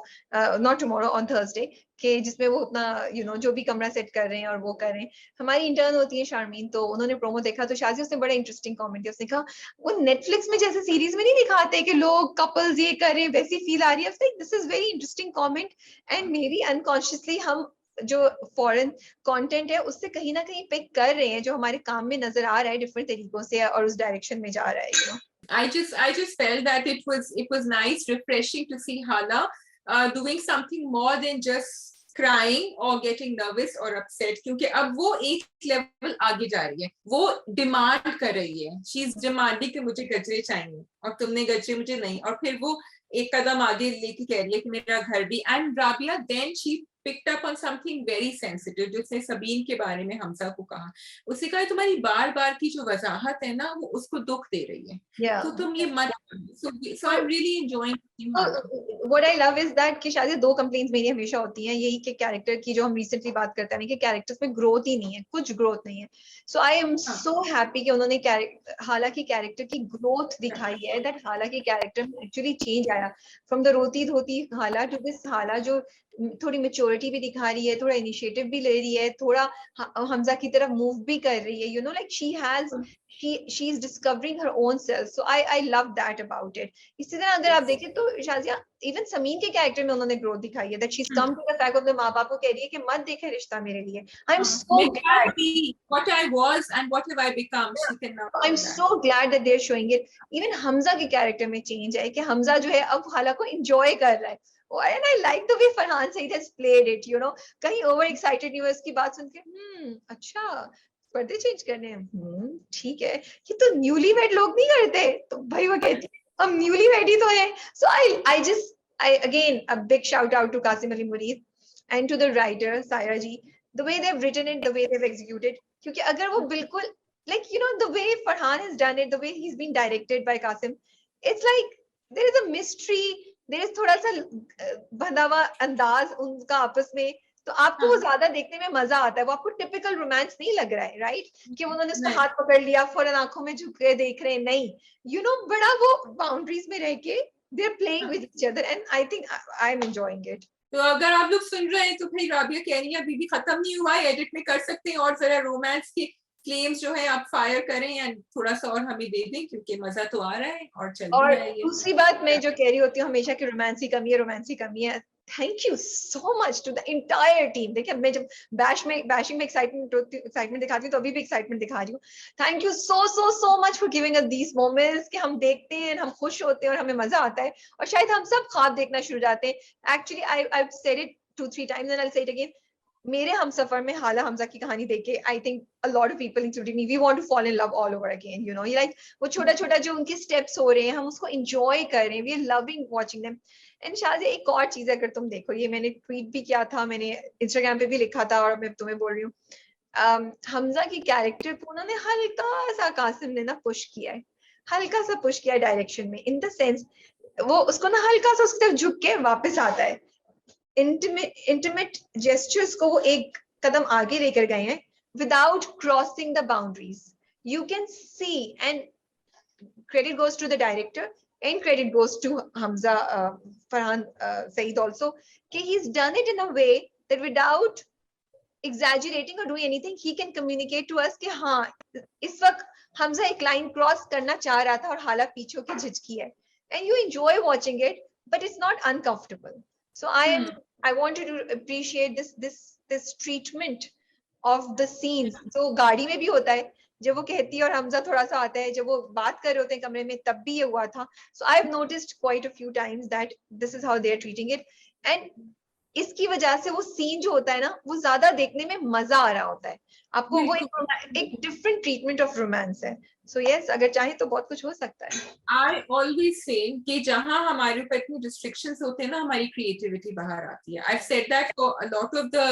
not tomorrow, on Thursday, कि जिसमें वो अपना you know जो भी कमरा set कर रहे हैं और वो कर रहे हैं. हमारी इंटर्न होती है शारमीन, तो उन्होंने प्रोमो देखा तो शाजी उसने बड़ा इंटरेस्टिंग कमेंट किया. उसने कहा वो नेटफ्लिक्स में जैसे सीरीज में नहीं दिखाते कि लोग कपल्स ये कर रहे हैं, वैसी फील आ रही है. This is very interesting comment and may be unconsciously हम जो फॉरेन कंटेंट है उससे कहीं ना कहीं पिक कर रहे हैं, जो हमारे काम में नजर आ रहा है डिफरेंट तरीकों से और उस डायरेक्शन में जा रहा है. You know? I just felt that it was nice, refreshing to see Hala doing something more than just crying or getting nervous or upset, क्योंकि अब वो एक लेवल आगे जा रही है, वो डिमांड कर रही है. शी इज डिमांडिंग कि मुझे गजरे चाहिए और तुमने गजरे मुझे नहीं, और फिर वो एक कदम आगे लेके कह रही है कि मेरा घर भी. And Rabia then she picked up on something very sensitive, जो उसने सबीन के बारे में हमजा को कहा. उसने कहा तुम्हारी बार बार की जो वजाहत है ना, वो उसको दुख दे रही है. तो तुम ये मत. So I'm really enjoying what I love is that कि शायद दो कंप्लेंट्स मेरी हमेशा होती हैं यही कि कैरेक्टर की, जो हम रिसेंटली बात करते हैं कि कैरेक्टर्स में ग्रोथ ही नहीं है, कुछ ग्रोथ नहीं है. सो आई एम सो हैप्पी कि उन्होंने हालांकि कैरेक्टर की ग्रोथ दिखाई है, दैट हालांकि कैरेक्टर में एक्चुअली चेंज आया फ्रॉम द रोती धोती हाला टू दिस हाला, जो थोड़ी मेच्योरिटी भी दिखा रही है, थोड़ा इनिशिएटिव भी ले रही है, थोड़ा हमजा की तरफ मूव भी कर रही है. You know like she is discovering her own self. So I love that about it. इसी तरह अगर आप देखें तो शाजिया इवन समीन के कैरेक्टर में उन्होंने ग्रोथ दिखाई है, that she's come to the fact of the माँ बाप को कह रही है कि मत देखे रिश्ता मेरे लिए. I'm so glad what I was and what have I become. She can now. I'm so glad that they're showing it. Even Hamza के कैरेक्टर में चेंज है कि हमजा जो है अब हाला को एंजॉय कर रहा है. And I like the way Farhan Saeed has played it, you know, कहीं ओवर एक्साइटेड नहीं हुआ इसकी बात सुन के. अच्छा पर्दे चेंज करने हैं, ठीक है, ये तो न्यूली वेड लोग नहीं करते. तो भाई वो कहती हम न्यूली वेड ही तो है. सो I again a big shout out to Qasim Ali Murid and to the writer Saira ji, the way they've written it, the way they've executed. क्योंकि अगर वो बिल्कुल like you know the way Farhan has done it, the way he's been directed by Qasim, it's like there is a mystery, there is थोड़ा सा बंधा हुआ अंदाज उनका आपस में, तो आपको वो ज्यादा देखने में मजा आता है. वो आपको टिपिकल रोमांस नहीं लग रहा है, राइट? कि उन्होंने उसका हाथ पकड़ लिया, फौरन आंखों में झुक के देख रहे हैं, नहीं. यू नो बड़ा वो बाउंड्रीज में रह के they are playing with each other and I think I am enjoying it. तो अगर आप लोग सुन रहे हैं तो भाई राबिया कह रही है अभी भी खत्म नहीं हुआ है, एडिट में कर सकते हैं और जरा रोमांस के फ्लेम्स जो है आप फायर करें एंड थोड़ा सा और हमें दे दें, क्योंकि मजा तो आ रहा है और चल और भी रहा है ये। दूसरी बात मैं जो कह रही होती हूँ हमेशा कि रोमांस की कमी है, रोमांस की कमी है। Thank you so much to the entire team. देखिए मैं जब बैशिंग में एक्साइटमेंट दिखाती हूँ तो अभी भी एक्साइटमेंट दिखा रही हूँ। Thank you so so so much for giving us these moments कि हम देखते हैं, हम खुश होते हैं और हमें मजा आता है, और शायद हम सब ख्वाब देखना शुरू जाते हैं। Actually I said it 2-3 times and I'll say it again. मेरे हम सफर में हाला हमजा की कहानी देख के I think a lot of people including me we want to fall in love all over again, you know, like वो छोटा छोटा जो उनके स्टेप्स हो रहे हैं हम उसको एंजॉय कर रहे हैं, we are loving watching them. And शायद एक और चीज अगर तुम देखो, ये मैंने ट्वीट भी किया था, मैंने इंस्टाग्राम पे भी लिखा था और मैं तुम्हें बोल रही हूँ, हमजा की कैरेक्टर को उन्होंने हल्का सा कासिम ने ना पुश किया है, हल्का सा पुश किया है डायरेक्शन में, इन द सेंस वो उसको ना हल्का सा उसकी तरफ झुक के वापस आता है। इंटीमेट जेस्चर्स को वो एक कदम आगे लेकर गए हैं without crossing the boundaries, you can see. And credit goes to the director and credit goes to Hamza Farhan Saeed also, कि he's done it in a way that without exaggerating or doing anything he can communicate to us कि हाँ इस वक्त हमजा एक line cross करना चाह रहा था और हालात पीछे के झिझकी है, and you enjoy watching it but it's not uncomfortable. So I wanted to appreciate this treatment of the scenes. So गाड़ी में भी होता है जब वो कहती है और हमजा थोड़ा सा आता है, जब वो बात कर रहे होते हैं कमरे में तब भी ये हुआ था. So I've noticed quite a few times that this is how they are treating it, and इसकी वजह से वो सीन जो होता है ना वो ज्यादा देखने में मजा आ रहा होता है आपको, वो एक डिफरेंट ट्रीटमेंट ऑफ रोमांस है. सो यस, अगर चाहे तो बहुत कुछ हो सकता है. I always say कि जहाँ हमारे ऊपर इतनी restrictions होते हैं ना हमारी creativity बाहर आती है. I've said that for a lot of the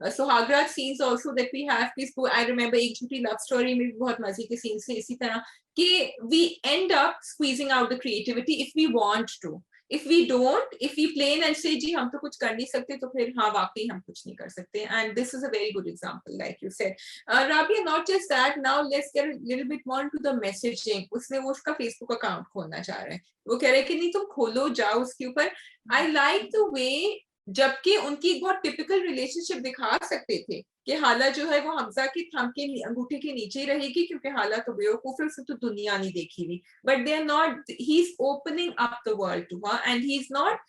Suhagraat scenes also that we have. I remember एक झूठी love story में भी बहुत मजे के scenes थे इसी तरह कि we end up squeezing out the creativity if we want to. If we don't, if we plain and say जी हम तो कुछ कर नहीं सकते, तो फिर हाँ वाकई हम कुछ नहीं कर सकते. And this is a very good example, like you said. Rabia, not just that. Now let's get a little bit more into the messaging. उसने वो उसका Facebook account खोलना चाह रहा है. वो कह रहे हैं कि नहीं तुम खोलो जाओ उसके ऊपर. I like the way, जबकि उनकी एक बहुत टिपिकल रिलेशनशिप दिखा सकते थे कि हाला जो है वो हमजा की थंब के अंगूठे के नीचे ही रहेगी क्योंकि हाला तो बेवकूफ है, उसने तो दुनिया नहीं देखी हुई. But they are not, he is opening up the world to her and he is not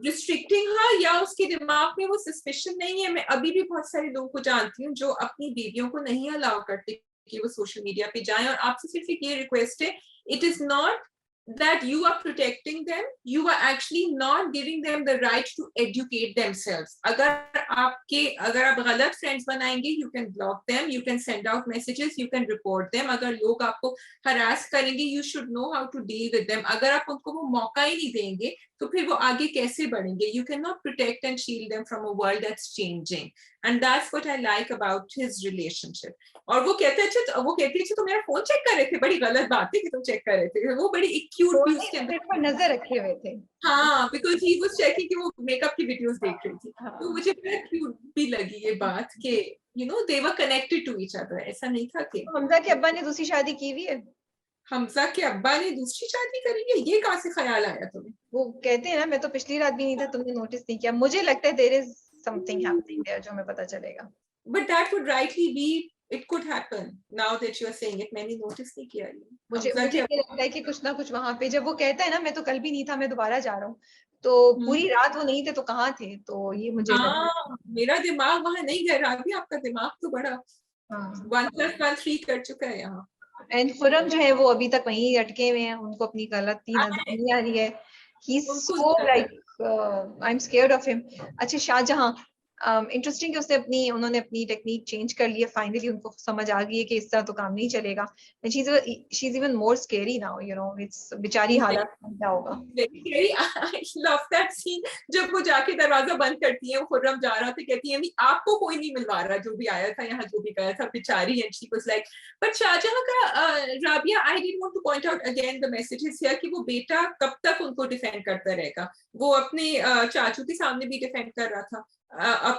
restricting her, या उसके दिमाग में वो सस्पिशन नहीं है. मैं अभी भी बहुत सारे लोगों को जानती हूँ जो अपनी बीवियों को नहीं अलाउ करते कि वो सोशल मीडिया पे जाएं. और आपसे सिर्फ एक ये रिक्वेस्ट है, it is not that you are protecting them, you are actually not giving them the right to educate themselves. अगर आप गलत friends बनाएंगे, you can block them, you can send out messages, you can report them. अगर लोग आपको harass करेंगे, you should know how to deal with them. अगर आप उनको वो मौका ही नहीं देंगे तो फिर वो आगे कैसे बढ़ेंगे? You cannot protect and shield them from a world that's changing, and that's what I like about his relationship. और वो कहते हैं वो कहती है तो मेरा फोन चेक कर रहे थे, बड़ी गलत बात है कि तुम चेक कर रहे थे. वो बड़ी एक क्यूट भी उसके अंदर नजर रखे हुए थे. हाँ, बिकॉज ही वाज चेकिंग कि वो मेकअप की वीडियोस देख रही थी. तो मुझे बड़ा क्यूट भी लगी ये बात कि you know they were connected to each other. ऐसा नहीं था कि हमजा के अब्बा ने दूसरी शादी की हुई है. हमजा के अब्बा ने दूसरी शादी करी है, ये कहाँ से ख्याल आया तुम्हें? वो कहते हैं ना, मैं तो पिछली रात भी नहीं था, तुमने नोटिस नहीं किया. मुझे लगता है there is something happening there जो हमें पता चलेगा. But that would rightly be, it could happen now that you are saying it. मैंने नोटिस नहीं किया ये. मुझे ये लगता है कि कुछ ना कुछ वहां पे, जब वो कहता है ना मैं तो कल भी नहीं था, मैं दोबारा जा रहा हूँ, तो पूरी रात वो नहीं थे तो कहाँ थे? तो ये मुझे मेरा दिमाग वहां नहीं गया. राबी आपका दिमाग तो बड़ा 1+1 कर चुका है यहाँ. एंड खुरम जो है वो अभी तक वहीं अटके हुए हैं, उनको अपनी गलती नजर नहीं आ रही है. He so like I am scared of him. अच्छा, शाहजहां, इंटरेस्टिंग है, उन्होंने अपनी टेक्निक चेंज कर ली है. फाइनली उनको समझ आ गई है कि इस तरह तो काम नहीं चलेगा. And she is even more scary now, you know. It's बेचारी हालत क्या होगा. I love that scene. जब वो जाके दरवाजा बंद करती है, वो खुर्रम जा रहा था, कहती है आपको कोई नहीं मिलवा रहा, जो भी आया था यहाँ, जो भी गया था, बेचारी. And she was like, but Shahjahan का Rabia, I did want to point out again the messages here कि वो बेटा कब तक उनको डिफेंड करता रहेगा. वो अपने चाचू के सामने भी डिफेंड कर रहा था, अब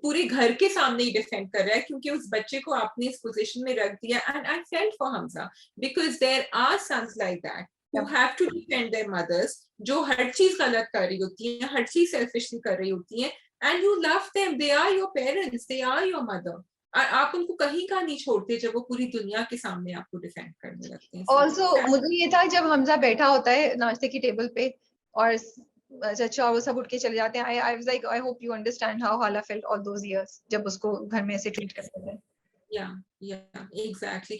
पूरे घर के सामने ही डिफेंड कर रहा है क्योंकि उस बच्चे को आपने इस पोजीशन में रख दिया. And I felt for Hamza because there are sons like that who have to defend their mothers, जो हर चीज गलत कर रही होती हैं, हर चीज सेल्फिशली कर रही होती हैं, and you love them, they are your parents, they are your mother. आप उनको कहीं का नहीं छोड़ते जब वो पूरी दुनिया के सामने आपको डिफेंड करने लगते हैं. ऑल्सो मुझे ये था जब हमजा बैठा होता है नाश्ते की टेबल पे और चचा वो सब उठ के चले जाते हैं, I was like I hope you understand how हाला फेल्ट ऑल दोस इयर्स जब उसको घर में ऐसे ट्रीट करते थे. Yeah, exactly.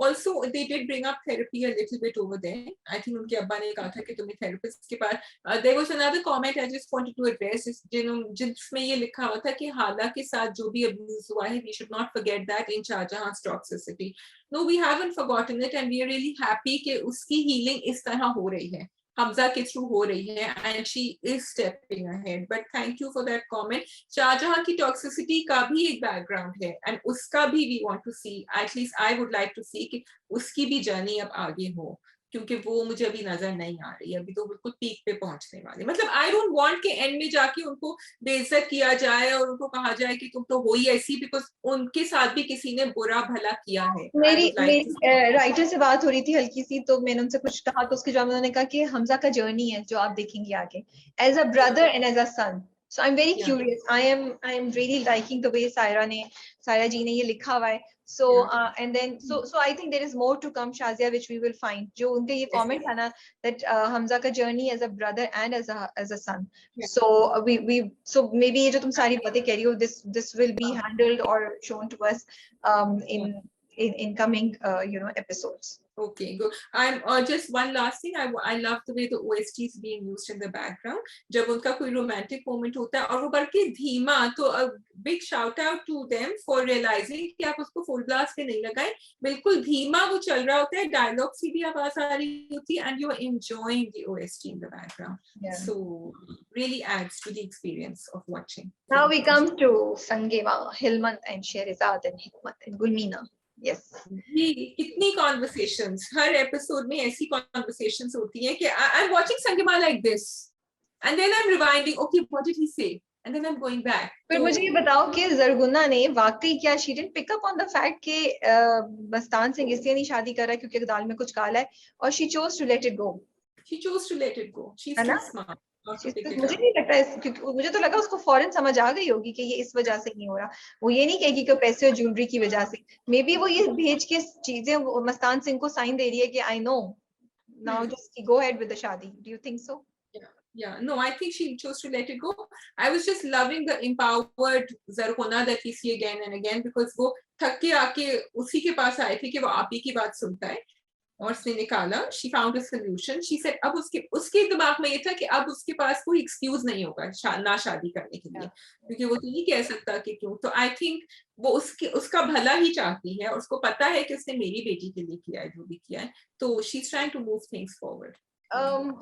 Also, they did bring up therapy a little bit over there. I think उनके अब्बा ने कहा था कि तुम्हें therapist के पास. There was another comment I just wanted to address, जिसमें ये लिखा हुआ था कि हाला के साथ जो भी abuse हुआ है, we should not forget that in Shahjahan's toxicity. No, we haven't forgotten it, and we are really happy कि उसकी healing इस तरह हो रही है, हमजा के थ्रू हो रही है, and she is stepping ahead. But thank you for that comment. Shahjahan की टॉक्सिसिटी का भी एक बैकग्राउंड है, एंड उसका भी we want to see, at least I would like to see कि उसकी भी जर्नी अब आगे हो, क्योंकि वो मुझे अभी नजर नहीं आ रही, अभी तो बिल्कुल पीक पे पहुंचने वाली. मतलब आई डोंट वांट के एंड में जाके उनको बेइज्जत किया जाए और उनको कहा जाए कि तुम तो हो ही ऐसी, बिकॉज उनके साथ भी किसी ने बुरा भला किया है. मेरी राइटर से बात हो रही थी हल्की सी, तो मैंने उनसे कुछ कहा तो उसके जवाब में उन्होंने कहा कि हमजा का जर्नी है जो आप देखेंगे आगे, as a brother and as a son. So I'm very curious. I am really liking the way Saira ji ने ये लिखा हुआ है. So and then so I think there is more to come, Shazia, which we will find. जो उनके ये comment था ना that Hamza का journey as a brother and as a son. So so maybe ये जो तुम सारी बातें कह रही हो, this will be handled or shown to us in coming episodes. Okay, good. I'm just one last thing. I love the way the OST is being used in the background. जब उनका कोई romantic moment होता है और वो बल्कि धीमा, तो a big shout out to them for realizing कि आप उसको full blast पे नहीं लगाएं, बिल्कुल धीमा वो चल रहा होता है, dialogue की भी आवाज आ रही होती है, and you are enjoying the OST in the background. So really adds to the experience of watching. Now we come to Sangema, Hilmant and Sherizad and Hikmat and Gulmeena. Yes. कितनी conversations, हर episode में ऐसी conversations होती हैं कि I'm watching Sangema like this, and then I'm rewinding. Okay, what did he say? And then I'm going back. फिर मुझे ये बताओ कि जरगुना ने वाकई क्या she didn't pick up on the fact कि मस्तान सिंह इसलिए नहीं शादी कर रहा है क्योंकि दाल में कुछ काला है, और she chose to let it go. She chose to let it go. She's too smart. मुझे नहीं लगता है, क्योंकि मुझे तो लगा उसको फौरन समझ आ गई होगी कि ये इस वजह से नहीं हो रहा. वो ये नहीं कहेगी कि पैसे और ज्वेलरी की वजह से. मे बी वो ये भेज के चीजें मस्तान सिंह को साइन दे रही है कि I know now just go ahead with the shaadi. Do you think so? Yeah, no, I think she chose to let it go. I was just loving the empowered Zarghuna that we see again and again, because वो थक के आके उसी के पास आए थे कि वो आप ही की बात सुनता है, और उसने निकाला. She found a solution. She said अब उसके दिमाग में ये था कि अब उसके पास कोई एक्सक्यूज नहीं होगा ना शादी करने के लिए, क्योंकि वो तो नहीं कह सकता कि क्यों. तो आई थिंक वो उसका भला ही चाहती है, और उसको पता है कि उसने मेरी बेटी के लिए किया है जो भी किया है, तो she is trying to move things forward.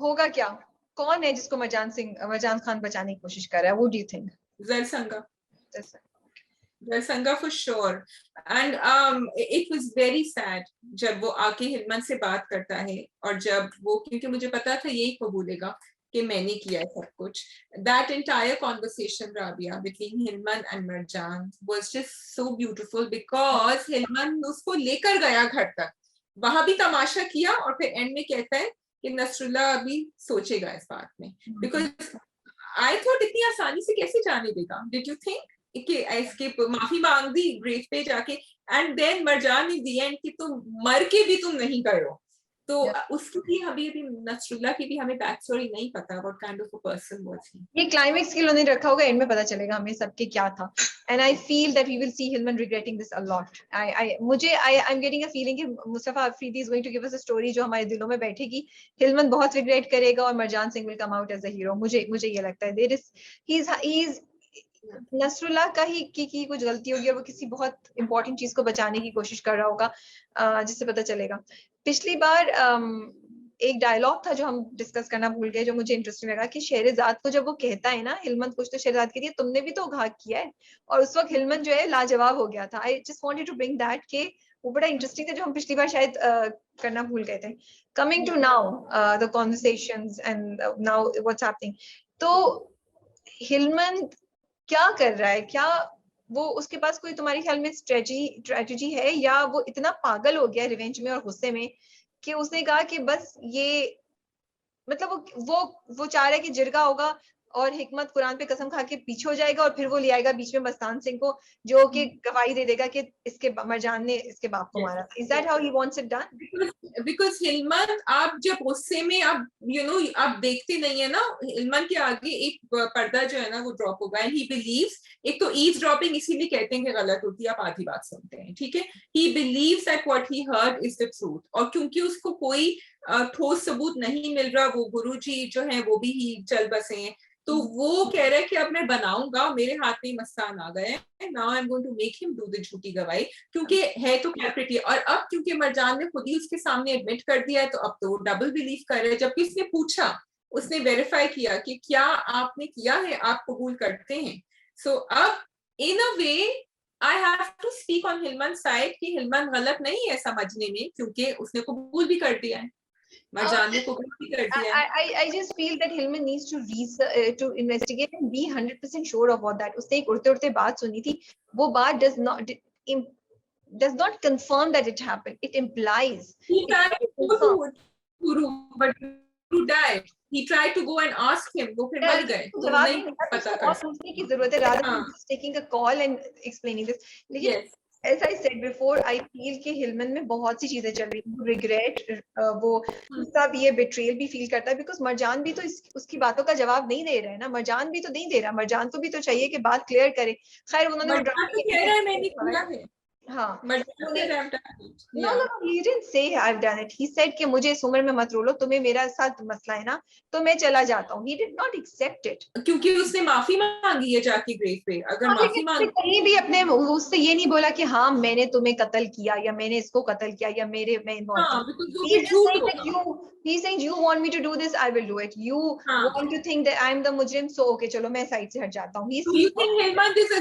होगा क्या? कौन है जिसको मरजान खान बचाने की कोशिश कर रहा है? What do you think? Zarsanga for sure. And it was very sad जब वो आके हिलमन से बात करता है, और जब वो, क्योंकि मुझे पता था यही कबूलेगा कि मैंने किया है सब कुछ. That entire conversation, Rabia, between Hilman and Marjan was just so beautiful, because Hilman उसको लेकर गया घर तक, वहां भी तमाशा किया, और फिर एंड में कहता है कि नसरुल्लाह अभी सोचेगा इस बात में. Because I thought इतनी आसानी से कैसे जाने देगा? Did you think कि इसके माफी मांग दी ग्रेव पे जाके, and then Marjan in the end कि तुम मर के भी तुम नहीं गए हो, तो उसकी भी अभी नसरुल्लाह की भी हमें बैक स्टोरी नहीं पता, what kind of a person was he. ये क्लाइमेक्स के लिए उन्होंने रखा होगा, एंड में पता चलेगा हमें सबके क्या था. And I feel that we will see Hilman regretting this a lot. I am getting a feeling कि Mustafa Afridi is going to give us a story जो हमारे दिलों में बैठेगी. हिलमन बहुत रिग्रेट करेगा और Marjan Singh will come out as a hero. मुझे ये लगता है there is he is Nasrullah का ही की कुछ गलती होगी, और वो किसी बहुत इंपॉर्टेंट चीज को बचाने की कोशिश कर रहा होगा, जिससे पता चलेगा. पिछली बार एक डायलॉग था जो हम डिस्कस करना भूल गए, जो मुझे इंटरेस्टिंग लगा, कि शेहरजाद को जब वो कहता है ना हिलमन कुछ, तो शेहरजाद कहती है तुमने भी तो घात किया है, और उस वक्त हिलमन जो है लाजवाब हो गया था. I just wanted to bring that के वो बड़ा इंटरेस्टिंग था, जो हम पिछली बार शायद करना भूल गए थे. Coming to now the conversations and now what's happening. तो हिलमन क्या कर रहा है? क्या वो, उसके पास कोई तुम्हारे ख्याल में स्ट्रेटजी है, या वो इतना पागल हो गया रिवेंज में और गुस्से में कि उसने कहा कि बस ये, मतलब वो चाह रहा है कि जिरगा होगा और हिकमत कुरान पे कसम खा के पीछे हो जाएगा और फिर वो ले आएगा बीच में मस्तान सिंह को, जो कि गवाही दे देगा कि इसके मरजान ने इसके बाप को मारा। Is that how he wants it done? Because Hillman, आप जब गुस्से में आप आप देखते नहीं है ना, हिलमन के आगे एक पर्दा जो है ना वो ड्रॉप होगा, एंड ही बिलीव्स, एक तो ईज ड्रॉपिंग इसीलिए कहते हैं कि गलत होती है, आप आधी बात सुनते हैं, ठीक है। He believes that what he heard is the truth, और क्योंकि उसको कोई ठोस सबूत नहीं मिल रहा, वो गुरुजी जो है वो भी ही चल बसे हैं, तो वो कह रहा है कि अब मैं बनाऊंगा, मेरे हाथ में मस्तान आ गए, now I am going to make him do the झूठी गवाही, क्योंकि है तो कैलप्रिट। और अब क्योंकि मरजान ने खुद ही उसके सामने एडमिट कर दिया है, तो अब तो वो डबल बिलीव कर रहे हैं। जबकि उसने पूछा, उसने वेरीफाई किया कि क्या आपने किया है, आप कबूल करते हैं। सो अब in a way I have to speak on Hilman side कि हिलमन गलत नहीं है समझने में, क्योंकि उसने कबूल भी कर दिया है, मरजान ने कबूल भी कर दिया है। I just feel that Hillman needs to research, to investigate and be 100% sure about that. उसने एक उड़ते उड़ते बात सुनी थी, वो बात does not confirm that it happened. It implies. He tried to go to Guru, but Guru died. He tried to go and ask him. वो फिर मर गए, तो नहीं पता कर सकते। पूछने की जरूरत है, rather than just taking a call and explaining this. लेकिन Yes. as I said before, I feel कि हिलमन में बहुत सी चीजें चल रही हैं, regret, वो सब ये betrayal भी feel करता है, because मरजान भी तो उसकी बातों का जवाब नहीं दे रहा है ना, मरजान भी तो नहीं दे रहा, मरजान को भी तो चाहिए कि बात क्लियर करे। खैर उन्होंने वो मरजान तो कह रहा है मैंने किया है। हाँ, No, he didn't say I've done it. He said कि मुझे इस उम्र में मत रोलो, तुम्हें मेरा साथ मसला है ना, तो मैं चला जाता हूँ। He did not accept it. क्योंकि उसने माफी मांगी है जाके ग्रेव पे, अगर माफी मांग कहीं भी अपने उससे ये नहीं बोला कि हाँ मैंने तुम्हें कत्ल किया या मैंने इसको कत्ल किया या मैं involve. He's saying you want me to do this, I will do it. You want to think that I'm the mujrim, so okay, चलो मैं साइड से हट जाता हूँ। So you think Hilmand is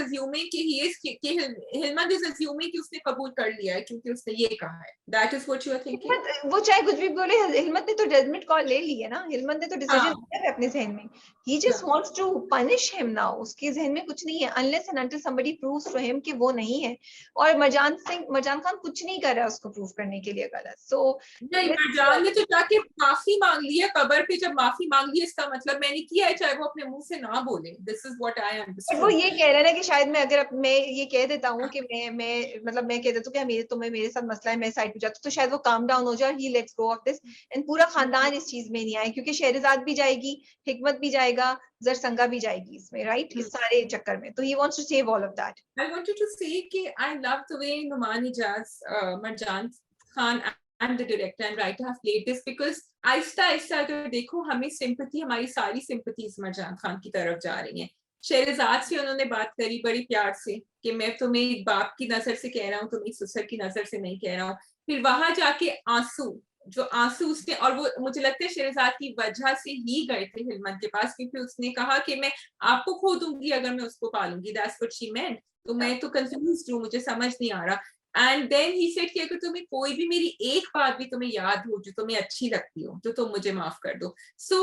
assuming कि he is कि Hilmand is assuming कि उसने कबूल कर लिया है क्योंकि उसने ये कहा है। That is what you are thinking? वो चाहे कुछ भी बोले, हिलमत ने तो जजमेंट कॉल ले ली है ना, हिलमत ने तो डिसीजन लिया है अपने जहन में। He just wants to punish him now. उसके जहन में कुछ नहीं है, unless and until somebody proves to him कि वो नहीं है। और मरजान खान कुछ नहीं कर रहा है उसको प्रूव करने के लिए गलत। So नहीं, मरजान ने तो जाके माफी मांग ली है कब्र पे, जब माफी मांग ली इसका मतलब मैंने किया है, चाहे वो अपने मुंह से ना बोले। This is what I understand. वो ये कह रहा है ना कि शायद मैं अगर मैं ये कह देता हूँ कि मैं कह देता हूँ कि मेरे साथ मसला है, मैं साइड पे जाता हूँ, तो शायद वो काम डाउन हो जाए, he let's go of this, and पूरा खानदान इस चीज में नहीं आए, क्योंकि शहरजाद भी जाएगी, हिकमत भी जाएगा, जरसंगा भी जाएगी इसमें, राइट, इस सारे चक्कर में। तो he wants to save all of that. I wanted to say कि I love the way Numan Ijaz, Marjan Khan and the director and writer have played this, because Aahista Aahista अगर देखो हमें सिंपैथी, हमारी सारी सिंपैथीज मरजान खान की तरफ जा रही हैं। शहरजाद से उन्होंने बात करी बड़ी प्यार से कि मैं तुम्हें एक बाप की नजर से कह रहा हूँ, तुम्हें ससुर की नजर से नहीं कह रहा हूँ। फिर वहां जाके आंसू उसने, और वो मुझे लगता है शहरजाद की वजह से ही गए थे हिलमन के पास, क्योंकि उसने कहा कि मैं आपको खो दूंगी अगर मैं उसको पालूंगी। That's what she meant. तो मैं तो कंफ्यूज्ड हूँ, मुझे समझ नहीं आ रहा। एंड देन ही सेड कि अगर तुम्हें कोई भी मेरी एक बात भी तुम्हें याद हो जो तुम्हें अच्छी लगती हो तो तुम मुझे माफ कर दो। सो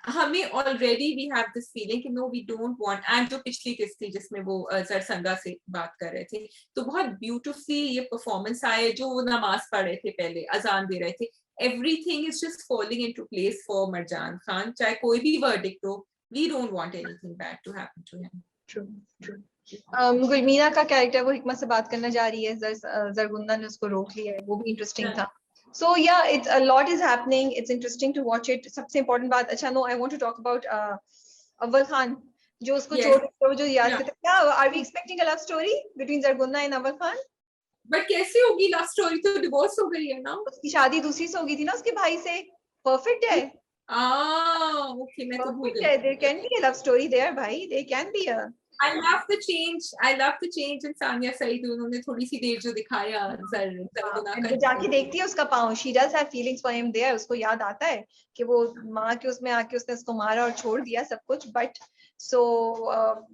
हमें already we have this feeling कि no we don't want. And जो पिछली किस्त थी जिसमें वो जरसंगा से बात कर रहे थे, तो बहुत ब्यूटिफुली ये परफॉर्मेंस आए, जो वो नमाज पढ़ रहे थे, पहले अजान दे रहे थे, everything is just falling into place for Marjan Khan. चाहे कोई भी वर्डिक्ट हो, we don't want anything bad to happen to him. True. Gulmeena का कैरेक्टर, वो हिकमत से बात करना जा रही है, जरगुंदा ने उसको रोक लिया है, वो भी इंटरेस्टिंग था। So yeah, it's a lot is happening. It's interesting to watch it. सबसे important बात, अच्छा no, I want to talk about अव्वल खान, जो उसको छोड़ जो याद करता है। क्या are we expecting a love story between Zargunda and अव्वल खान? बट कैसे होगी लव स्टोरी, तो डिवोर्स हो गई है ना, उसकी शादी दूसरी से हो गई थी ना उसके भाई से। परफेक्ट है। ओके, मैं तो भूल गई। There can be a love story there, भाई, there can be a। I love the change in Sania Saeed. उन्होंने थोड़ी सी देर जो दिखाया जरगुना का, जाके देखती है उसका पाँव, she does have feelings for him there। उसको याद आता है कि वो माँ के उसमें आके उसने उसको मारा और छोड़ दिया सब कुछ। But so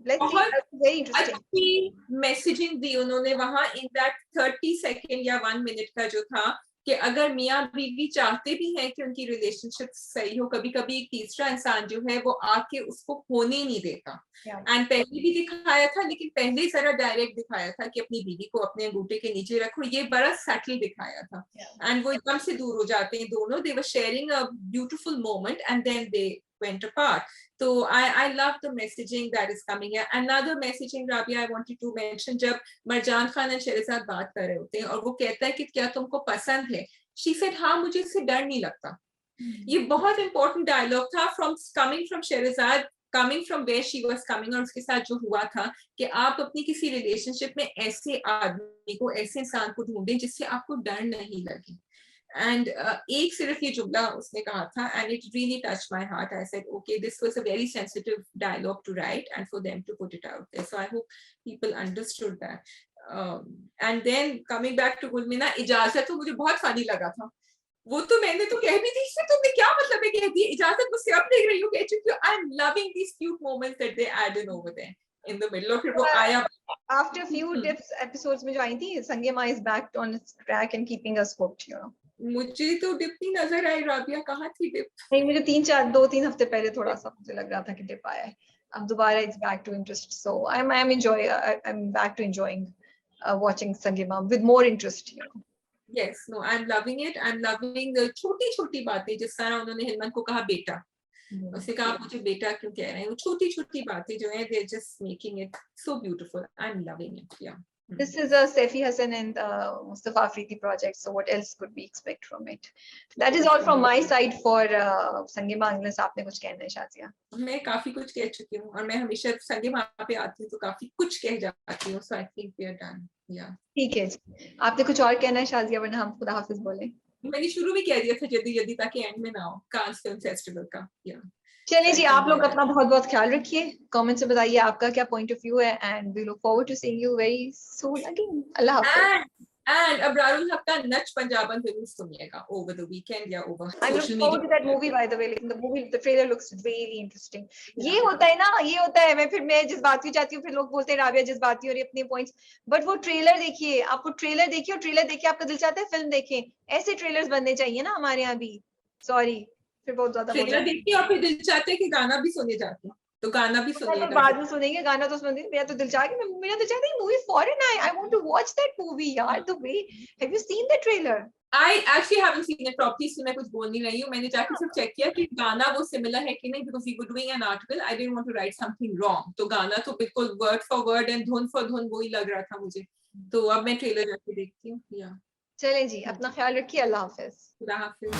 let's see, very interesting. अच्छी मैसेजिंग दी उन्होंने वहां इन दैट 30 सेकेंड या 1 मिनट का जो था, कि अगर मियाँ बीवी चाहते भी हैं कि उनकी रिलेशनशिप सही हो, कभी कभी एक तीसरा इंसान जो है वो आके उसको होने नहीं देता। एंड पहले भी दिखाया था, लेकिन पहले जरा डायरेक्ट दिखाया था कि अपनी बीवी को अपने अंगूठे के नीचे रखो, ये बड़ा सटल दिखाया था। एंड वो एकदम से दूर हो जाते हैं दोनों। They were sharing a beautiful moment and then they went apart. So I love the messaging that is coming here. Another messaging, Rabia, I wanted to mention, जब मरजान खान और शेरज़ाद बात कर रहे होते हैं और वो कहता है कि क्या तुमको पसंद है, she said हाँ मुझे इससे डर नहीं लगता. ये बहुत important dialogue था coming from शेरज़ाद, coming from where she was coming, और उसके साथ जो हुआ था कि आप अपनी किसी रिलेशनशिप में ऐसे आदमी को, ऐसे इंसान को ढूंढें जिससे आपको डर नहीं लगे. And एक सिर्फ ये जुमला उसने कहा था, and it really touched my heart. I said, okay, this was a very sensitive dialogue to write and for them to put it out there. So I hope people understood that. And then coming back to गुलमीना, इजाजत तो मुझे बहुत funny लगा था. वो तो मैंने तो कह भी थी, इससे तुमने क्या मतलब है कह दी, इजाजत मुझसे अब देख रही हूँ कह चुकी हूँ. I'm loving these cute moments that they add in over there in the middle of it. वो आया after a few episodes में जो आई थी, संगीमा is back on its track and keeping us hooked, you know. मुझे तो dip नहीं नजर आई. राबिया कहाँ थी डिप? नहीं, मुझे 2-3 हफ्ते पहले थोड़ा सा मुझे लग रहा था कि डिप आया है. अब दोबारा it's back to interest. So I'm back to enjoying watching Sangeema with more interest, you know. Yes, no, I'm loving it. I'm loving the छोटी-छोटी बातें, जिस तरह उन्होंने हिलमन को कहा बेटा, उसने कहा मुझे बेटा क्यों कह रहे हैं, वो छोटी-छोटी बातें जो हैं, they're just making it so beautiful. I'm loving it. Yeah. This is a Saifi Hassan and Mustafa Afridi project, so what else could we expect from it? That is all from my side for Sangeema. Unless आपने कुछ कहना है शाजिया? मैं काफी कुछ कह चुकी हूँ और मैं हमेशा संगीमा पे आती हूँ तो काफी कुछ कह जाती हूँ. So I think we are done. Yeah. ठीक है जी. आपने कुछ और कहना है शाजिया, वरना हम खुदा हाफिज बोले. मैंने शुरू में कह दिया था जल्दी जल्दी ताकि एंड में ना हो कांस फिल्म फेस्टिवल का. Yeah. चलिए जी, आप लोग अपना बहुत बहुत ख्याल रखिए. कमेंट से बताइए आपका क्या पॉइंट ऑफ व्यू है, and we look forward to seeing you very soon again. अल्लाह हाफिज. And अबरारुल हक का नच पंजाबन जरूर सुनिएगा over the weekend या over I look social forward to media. that movie, by the way. Like the trailer looks really interesting. ये होता है ना, ये होता है. मैं जज्बाती हो जाती हूँ, फिर लोग बोलते हैं राबिया जज्बाती हो रही है अपने पॉइंट्स. बट वो ट्रेलर देखिए, आपको ट्रेलर देखिए, और ट्रेलर देखिए आपका दिल चाहता है फिल्म देखें. ऐसे ट्रेलर्स बनने चाहिए ना हमारे यहाँ भी. सॉरी, फिर बहुत ज्यादा ट्रेलर देखिए और फिर दिल चाहते है कि गाना भी सुने जाते हैं, तो गाना भी सुनिएगा. बाद में सुनेंगे, गाना तो सुनेंगे. मेरा तो दिल चाह कि मेरा दिल चाहता है मूवी फॉरेन है. I want to watch that movie यार. The way, have you seen the trailer? I actually haven't seen it properly, इसलिए मैं कुछ बोल नहीं रही हूँ. मैंने जाके सिर्फ चेक किया कि गाना वो सिमिलर है कि नहीं, because we were doing an article. I didn't want to write something wrong. तो गाना तो बिल्कुल word for word and धुन for धुन वही लग रहा था मुझे. तो अब मैं ट्रेलर जाके देखती हूँ. या चलें जी, अपना ख्याल रखिए. अल्लाह हाफिज. खुदा हाफिज.